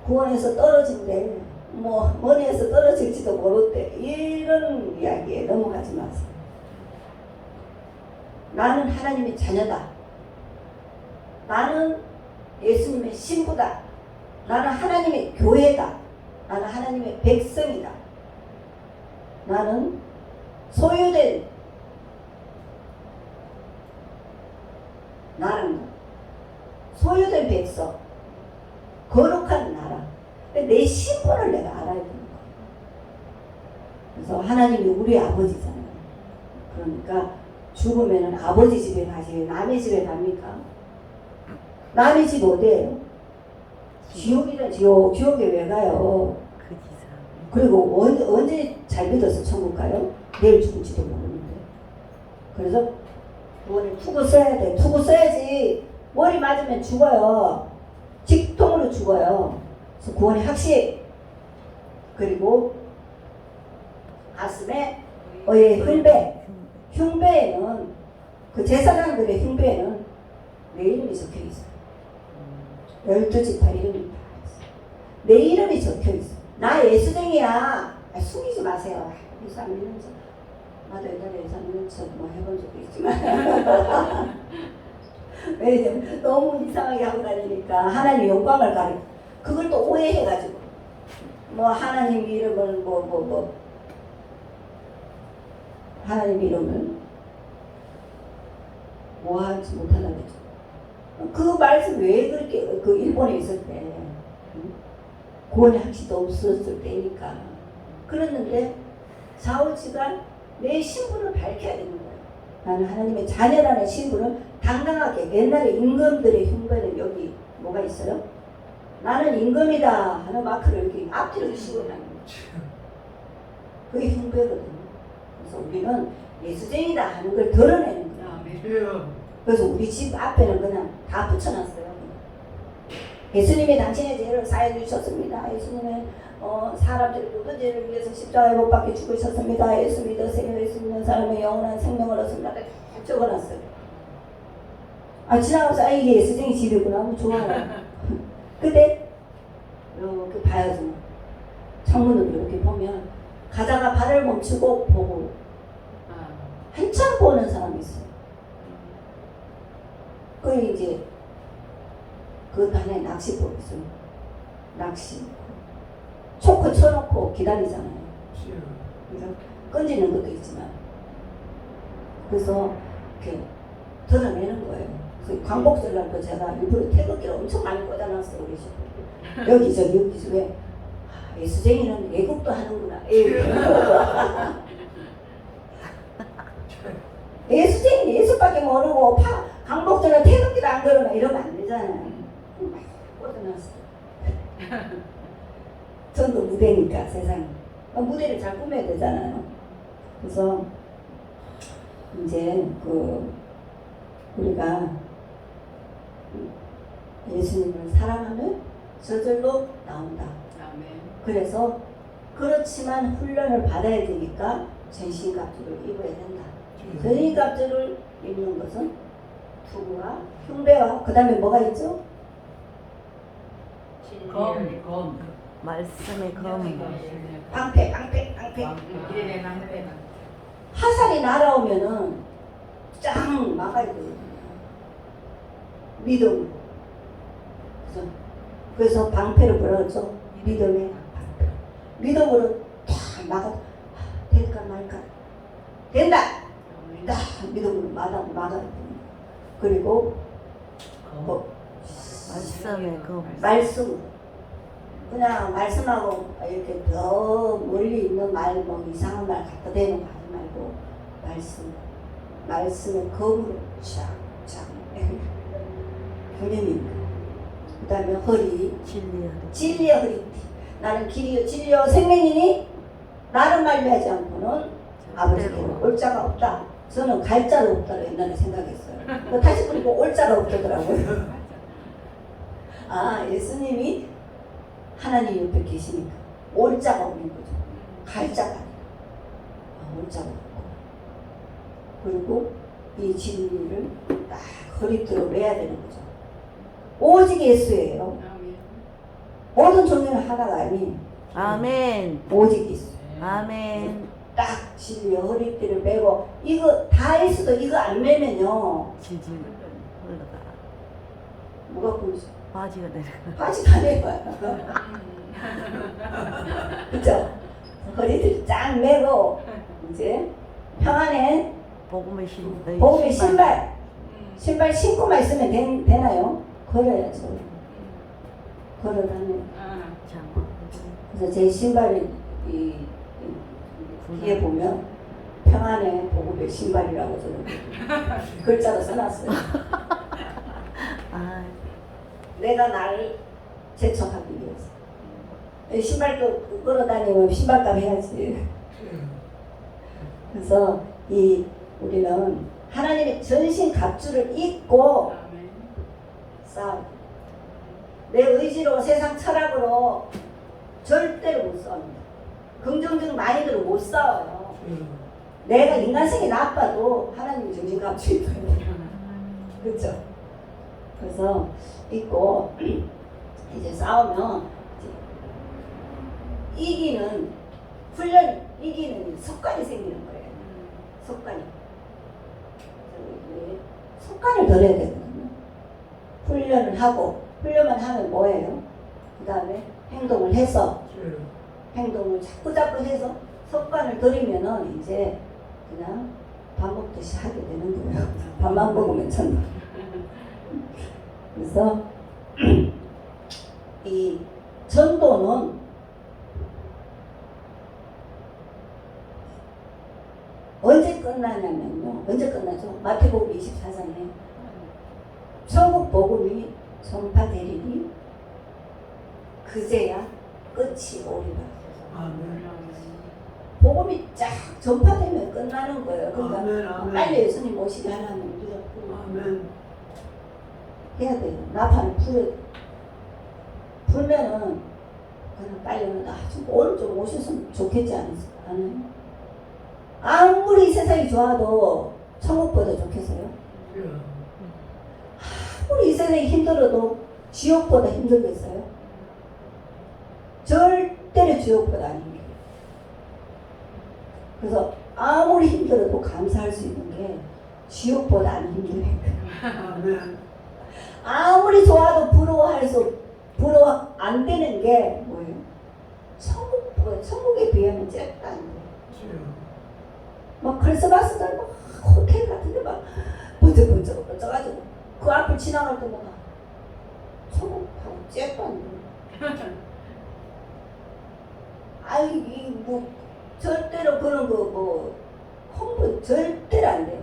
구원에서 떨어진대. 뭐 머리에서 떨어질지도 모르대. 이런 이야기에 넘어가지 마세요. 나는 하나님의 자녀다. 나는 예수님의 신부다. 나는 하나님의 교회다. 나는 하나님의 백성이다. 나는 소유된 나라는 소유된 백성, 거룩한 나라. 내 신분을 내가 알아야 되는 거예요. 그래서 하나님이 우리 아버지잖아요. 그러니까 죽으면 아버지 집에 가지 왜 남의 집에 갑니까? 남의 집 어디예요? 지옥이다 지옥. 지옥에 왜 가요? 그 지사. 그리고 언제 잘 믿어서 천국 가요? 내일 죽을지도 모르는데. 그래서 구원을 투고 써야 돼. 투고 써야지. 머리 맞으면 죽어요. 직통으로 죽어요. 그래서 구원의 확신. 그리고 가슴에 의의 흉배. 흉배에는 그 제사장들의 흉배에는 내 이름이 적혀 있어요. 12지파 이름이 다 있어요. 내 이름이 적혀 있어요. 나 예수쟁이야. 숨기지 마세요. 예수 안 믿는 척. 나도 옛날에 예수 안 믿는 척뭐 해본 적도 있지만 왜냐면 너무 이상하게 하고 다니니까 하나님 영광을 가리고 그걸 또 오해해가지고 뭐 하나님 이름을 하나님 이름을 뭐하지 못하나 그죠. 그 말씀 왜 그렇게 그 일본에 있을 때 구원의 확신도 없었을 때니까 그랬는데 사울지가 내 신분을 밝혀야 되는 거예요. 나는 하나님의 자녀라는 신분을 당당하게. 옛날에 임금들의 흉배는 여기 뭐가 있어요? 나는 임금이다 하는 마크를 이렇게 앞뒤로 씌워놓는 거예요. 그게 흉배거든요. 그래서 우리는 예수쟁이다 하는 걸 드러내는 거예요. 그래서 우리 집 앞에는 그냥 다 붙여놨어요. 예수님이 당신의 죄를 사해 주셨습니다. 예수님은 사람들의 모든 죄를 위해서 십자가에 못 박혀 죽으셨습니다. 예수 믿으세요. 예수 믿는 사람의 영원한 생명을 얻습니다. 다 적어놨어요. 지나가서 이게 예수쟁이 집이구나 하면 좋아요. 근데 이렇게 봐야죠. 창문으로 이렇게 보면 가다가 발을 멈추고 보고 한참 보는 사람이 있어요. 그 이제 그 단에 낚시법 있어요. 낚시. 초코 쳐놓고 기다리잖아요. 그래서 건지는 것도 있지만. 그래서 이렇게 드러내는 거예요. 그래서 광복절날도 제가 일부러 태극기를 엄청 많이 꽂아놨어요. 우리 집. 여기저기 왜? 예수쟁이는 애국도 하는구나. 예수쟁이는 예수밖에 모르고 광복절날 태극기를 안 걸으면 이러면 안 되잖아요. 막 꽂아놨어요. 전도 무대니까 세상 무대를 잘 꾸며야 되잖아요. 그래서 이제 우리가 예수님을 사랑하면 저절로 나온다. 그래서 그렇지만 훈련을 받아야 되니까 전신갑주를 입어야 된다. 전신갑주를 입는 것은 투구와 흉배와 그 다음에 뭐가 있죠? 검. 말씀의 검. 방패. 화살이 날아오면은 짱 막아야 되거든요. 믿음으로. 그래서 방패를 뭐라 그러죠? 믿음의 방패. 믿음으로 탁 막아. 될까 말까? 된다! 딱 믿음으로 막아야 됩니다. 그리고 말씀의 검. 말씀으로. 그냥 말씀하고 이렇게 더 멀리 있는 말, 이상한 말 갖다 대는 거 하지 말고 말씀의 검으로 쫙 교념입니다. 그 다음에 허리, 진리의 허리띠. 나는 길이요 진리요 생명이니 나를 말미하지 않고는 아버지께로 올 자가 없다. 저는 갈 자가 없다고 옛날에 생각했어요. 다시 보니까 올 자가 없더라고요. 예수님이 하나님 옆에 계시니까 올 자가 없는 거죠. 갈 자가 아니라 올 자가 없고. 그리고 이 진리를 딱 허리띠로 매야 되는 거죠. 오직 예수예요. 모든 종류는 하나가 아닌 아멘. 오직 예수. 아멘. 딱 진리의 허리띠를 매고 이거 다 했어도 이거 안 매면요. 질질 흘러가. 뭐가 보이죠? 바지가 내려가. 바지 다 내려와요. 그죠? 허리띠를 쫙 매고 이제 평안에 복음의 신발. 복음의 신발 신고만 있으면 되나요? 걸어야죠. 걸어다녀. 그래서 제 신발을 뒤에 보면 평안의 복음의 신발이라고 저는 글자로 써놨어요. 아, 내가 나를 제척하기 위해서. 신발도 끌어다니면 신발값 해야지. 그래서 우리는 하나님의 전신 갑주를 입고 아멘. 싸워. 내 의지로 세상 철학으로 절대로 못 싸웁니다. 긍정적 마인드로 못 싸워요. 내가 인간성이 나빠도 하나님이 정신 갑주 입어야 돼요. 그렇죠? 그래서 입고 이제 싸우면 이기는 훈련, 이기는 습관이 생기는 거예요. 습관이. 습관을 들여야 되거든요. 훈련을 하고 훈련만 하면 뭐예요? 그 다음에 행동을 해서 행동을 자꾸 해서 습관을 들이면은 이제 그냥 밥 먹듯이 하게 되는 거예요. 밥만 먹으면 천다. 그래서 이 전도는 언제 끝나냐면요. 언제 끝나죠? 마태복음 24장에 천국 복음이 전파되리니 그제야 끝이 오리라. 아멘. 복음이 쫙 전파되면 끝나는 거예요. 그러니까 아멘, 아멘. 빨리 예수님 오시게 하려면 우리가 아멘. 해야 돼요. 나팔을 불면은 그냥 빨리 오늘 좀 오셨으면 좋겠지 않아요? 아무리 이 세상이 좋아도 천국보다 좋겠어요? 아무리 이 세상이 힘들어도 지옥보다 힘들겠어요? 절대로 지옥보다 안 힘들어요. 그래서 아무리 힘들어도 감사할 수 있는 게 지옥보다 안 힘들어요. 아멘. 아무리 좋아도 부러워 안 되는 게 뭐예요? 천국에 비하면 잽도 안 돼요. 막 크리스마스날 막 호텔 같은데 막 번쩍번쩍가지고 그 앞을 지나갈 때마다 천국하고 잽도 안 돼요. 아이 뭐 절대로 그런 거 홍보 절대로 안 돼요.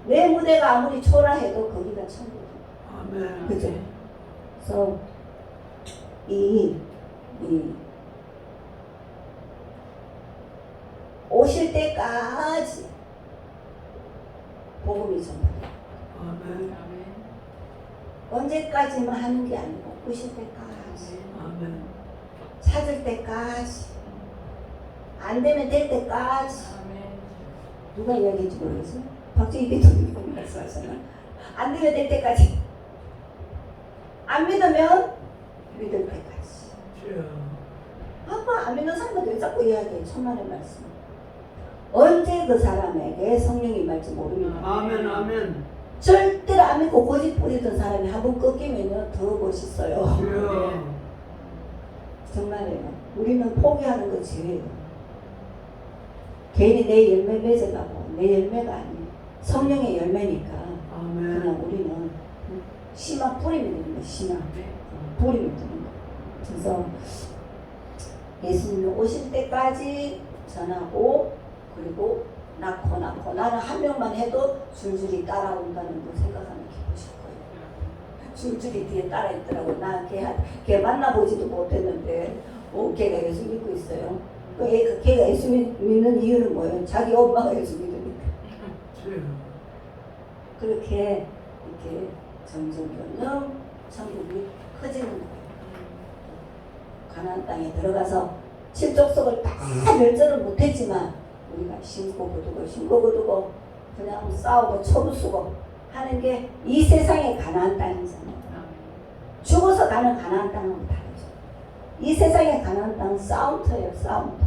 내 무대가 아무리 초라해도 거기가 천국이에요. 아멘. 그죠? 그래서 오실 때까지 복음이 전파돼요. 아멘. 언제까지만 하는 게 아니고 오실 때까지, 아멘. 찾을 때까지, 안 되면 될 때까지. 누가 이야기했지 모르겠어요. 박정희 대통령이 말씀하셨나? 안 되면 될 때까지. 안 믿으면 믿을 때까지. 아빠 안 믿는 사람한테 왜 자꾸 이야기해? 천만의 말씀. 언제 그 사람에게 성령이 임할지 모릅니다. 아멘. 아멘. 절대로 안 믿고 고집 부리던 사람이 한 번 꺾이면요 더 멋있어요. 주여. 정말이에요. 우리는 포기하는 거 지혜예요. 괜히 내 열매 맺으려고. 내 열매가 아니에요. 성령의 열매니까. 아멘. 그냥 우리는 씨만 뿌리면 됩니다. 씨만 뿌리면 됩니다. 그래서 예수님이 오실 때까지 전하고 그리고 낳고 나는 한 명만 해도 줄줄이 따라온다는 걸 생각하면 기쁘실 거예요. 줄줄이 뒤에 따라 있더라고. 나 걔 만나보지도 못했는데 걔가 예수 믿고 있어요. 걔가 예수 믿는 이유는 뭐예요? 자기 엄마가 예수 믿으니까. 그렇게 이렇게 점점 천국이 커지는 거예요. 가나안 땅에 들어가서 칠족속을 다 멸절은 못했지만 우리가 심고 거두고 그냥 싸우고 초부 쓰고 하는 게 이 세상의 가나안 땅이잖아요. 죽어서 가는 가나안 땅하고 다르죠. 이 세상의 가나안 땅은 싸움터예요. 싸움터.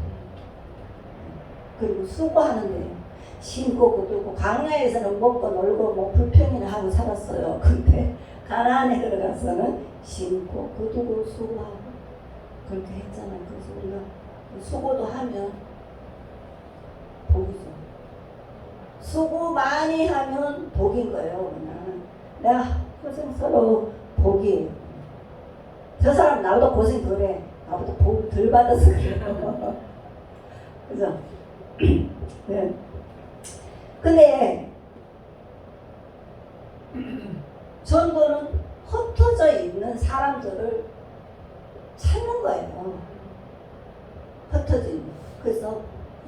그리고 수고하는 데요. 심고 거두고 광야에서는 먹고 놀고 뭐 불평이나 하고 살았어요. 근데 가나안에 들어가서는 심고 거두고 수고하고 그렇게 했잖아요. 그래서 우리가 수고도 하면 복이죠. 수고 많이 하면 복인 거예요. 그냥 내가 고생스러워 복이에요. 저 사람 나보다 고생 덜해. 나보다 복 덜 받아서 그래요. 그죠? 네. 근데 전도는 흩어져 있는 사람들을 찾는 거예요. 흩어져 있는. 그래서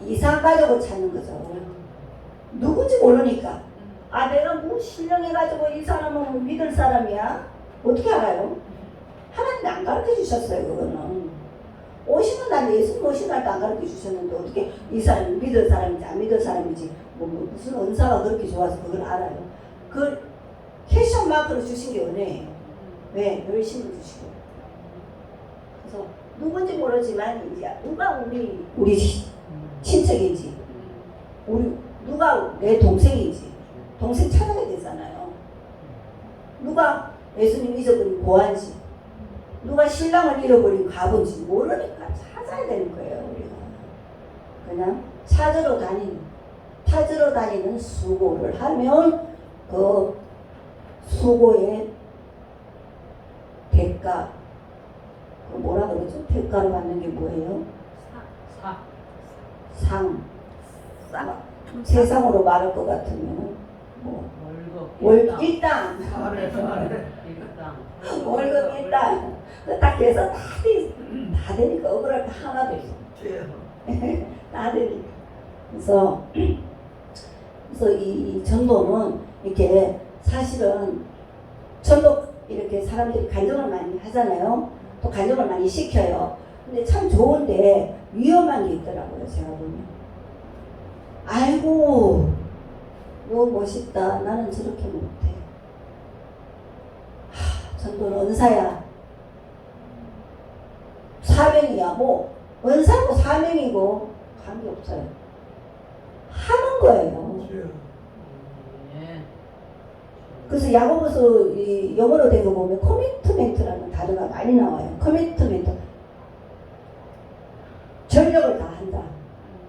이상 가지고 찾는 거죠. 누군지 모르니까. 아, 내가 뭐 신령해가지고 이 사람은 믿을 사람이야? 어떻게 알아요? 하나님이 안 가르쳐 주셨어요, 그거는. 오시는 날 예수님 오시는 날도 안 가르쳐 주셨는데 어떻게 이 사람이 믿을 사람인지 안 믿을 사람인지 뭐 무슨 은사가 그렇게 좋아서 그걸 알아요. 그 캐션 마크를 주신 게 은혜예요. 왜? 열심을 주시고. 그래서 누군지 모르지만 이제 누가 우리 친척인지 우리 누가 내 동생인지 동생 찾아야 되잖아요. 누가 예수님 잊어버린 고아인지 누가 신랑을 잃어버린 가본지 모르니까 찾아야 되는 거예요. 우리가 그냥 찾으러 다니는 수고를 하면 그 수고의 대가 그 뭐라 그러죠? 대가로 받는 게 뭐예요? 상. 세상으로 말할 것 같으면 뭐 일당 월급 일당 딱 해서 다 되니까 억울할 거 하나도 없어. 다 되니까. 그래서 이 전도는 이렇게 사실은 전도 이렇게 사람들이 간증을 많이 하잖아요. 또 간증을 많이 시켜요. 근데 참 좋은데 위험한 게 있더라고요. 제가 보면. 아이고 너 멋있다. 나는 저렇게 못해. 전도는 은사야. 사명이야. 뭐 은사고 사명이고 관계없어요. 하는 거예요. 그래서 야고보서 이 영어로 된 거 보면 커미트멘트라는 단어가 많이 나와요. 커미트멘트. 전력을 다한다.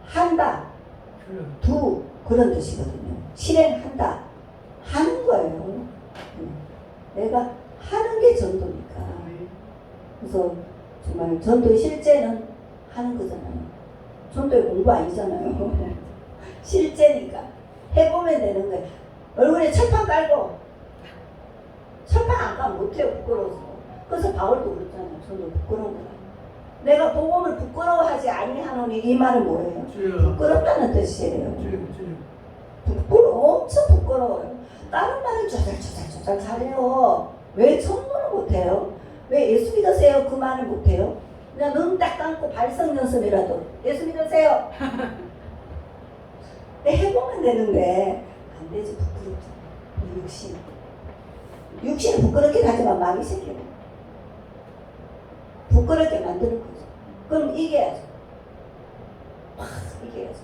한다. 두 그런 뜻이거든요. 실행한다. 하는 거예요. 내가 하는 게 전도니까. 그래서 정말 전도의 실제는 하는 거잖아요. 전도의 공부 아니잖아요. 실제니까 해보면 되는 거예요. 얼굴에 철판 깔고 철판 안 까면 못해요. 부끄러워서. 그래서 바울도 그랬잖아요. 전도 부끄러운 거야. 내가 복음을 부끄러워하지 아니하노니 이 말은 뭐예요? 부끄럽다는 뜻이에요. 엄청 부끄러워요. 다른 말을 조잘조잘 잘해요. 왜 전도를 못해요? 왜 예수 믿으세요? 그 말을 못해요? 그냥 눈 딱 감고 발성 연습이라도 예수 믿으세요. 해보면 되는데 안 되지. 부끄럽죠. 육신은 부끄럽게 가지만 마음이 생겨요. 부끄럽게 만드는 거죠. 그럼 이겨야죠. 막 이겨야죠.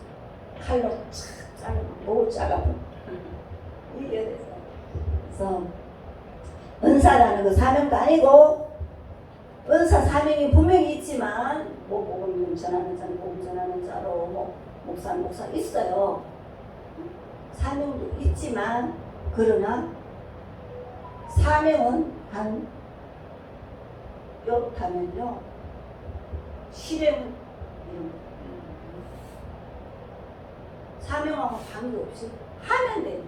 칼로 착 잘라, 목을 잘라버려. 이겨야 돼요. 그래서 은사라는 거 사명도 아니고 은사 사명이 분명히 있지만 뭐 복음 전하는 자는 복음 전하는 자로 뭐 목사 있어요. 사명도 있지만 그러나 사명은 한 이렇다면요 실행은 이런 거 사명하고 관계없이 하면 돼요.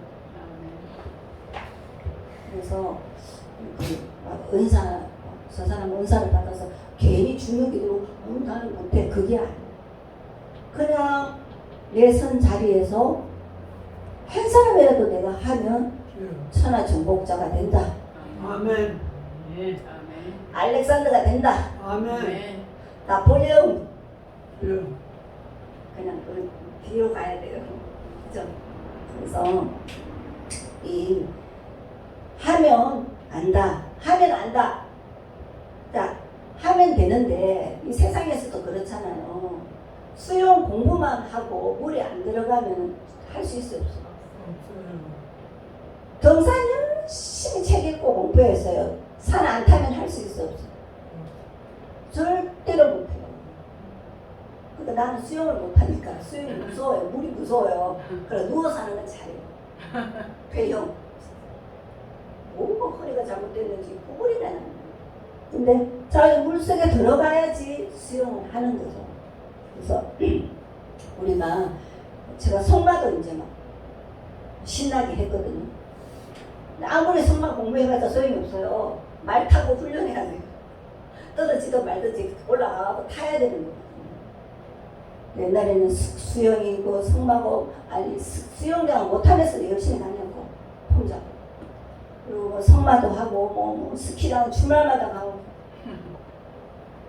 그래서 그 은사 저 사람 은사를 받아서 괜히 중요기도 나는 못해 그게 아니에요. 그냥 내 선 자리에서 한 사람이라도 내가 하면 천하정복자가 된다. 아멘. 알렉산더가 된다. 아멘. 나폴레옹. 그냥 그 뒤로 가야 돼요. 그죠? 그래서 이 하면 안다. 하면 안다. 자, 하면 되는데 이 세상에서도 그렇잖아요. 수영 공부만 하고 물에 안 들어가면 할 수 있어요, 없어? 등산 열심히 책 읽고 공부했어요. 산 안 타면 할 수 있어, 없어? 절대로 못해요. 그러니까 나는 수영을 못하니까 수영이 무서워요. 물이 무서워요. 그래서 누워서 하는 건 잘해요. 배영. 뭐가 허리가 잘못됐는지 구부리 나는 거예요. 근데 자, 물속에 들어가야지 수영을 하는 거죠. 그래서 우리가 제가 성마도 이제 막 신나게 했거든요. 아무리 성마 공부해봤자 소용이 없어요. 말 타고 훈련해야 돼요. 떨어지도 말든지 올라가고 타야 되는 거거든요. 옛날에는 수영이고 성마고 아니 수영장 못하면서 열심히 다녔고 혼자. 그리고 뭐 성마도 하고 뭐 스키랑 주말마다 가고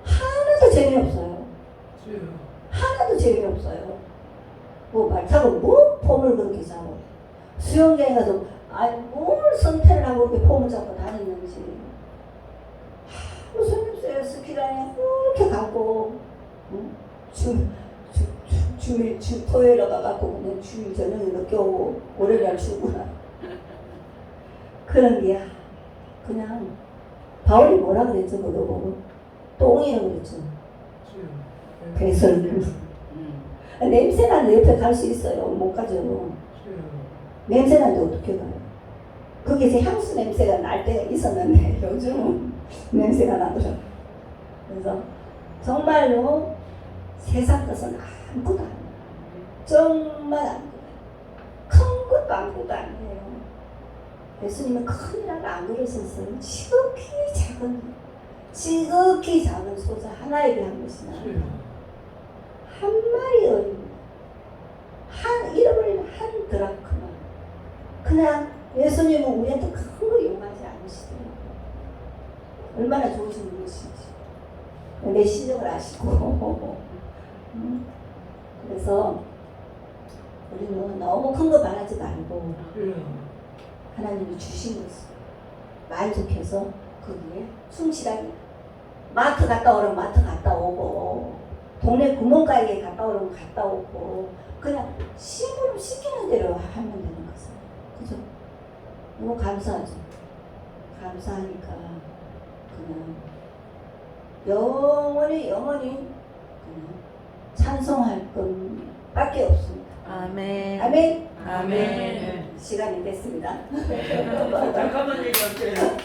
하나도 재미없어요. 하나도 재미없어요. 뭐 말 타고 뭐 폼을 그렇게 잡고 수영장에 가서 아니 뭘 선택을 하고 이렇게 폼을 잡고 다녔는지 무슨 없어요. 스키장에 그렇게 가고 응? 주 토요일에 가갖고 그냥 주 저녁에 늦게 오고 월요일날 출근하 그런 게 그냥 바울이 뭐라 그랬죠? 그거 보고 똥이라고 그랬죠. 그래서 냄새나는 옆에 갈 수 있어요. 못 가죠. 냄새나는데 어떻게 가요? 거기서 향수 냄새가 날 때가 있었는데 요즘은 냄새가 나더라고요. 그래서 정말로 세상 것은 아무것도 아니에요. 정말 아무것도 아니에요. 큰 것도 아무것도 아니에요. 예수님은 큰 일을 안 그러셨어요. 지극히 작은 소자 하나에 대한 것이나 한 마리 어린 잃어버린 한 드라크마. 그냥 예수님은 우리한테 큰 거 용하지 않으시더라고요. 얼마나 좋으신 분이신지 내 심정을 아시고 그래서 우리는 너무 큰 거 바라지 말고 하나님이 주신 것을 만족해서 거기에 충실하게 마트 갔다 오면 마트 갔다 오고 동네 구멍가게에 갔다 오면 갔다 오고 그냥 심부름 시키는 대로 하면 되는 거죠. 그죠? 너무 감사하죠. 감사하니까 그냥 영원히 그냥 찬송할 것밖에 없습니다. 아멘. 아멘. 아멘. 시간이 됐습니다. 잠깐만 얘기할게요.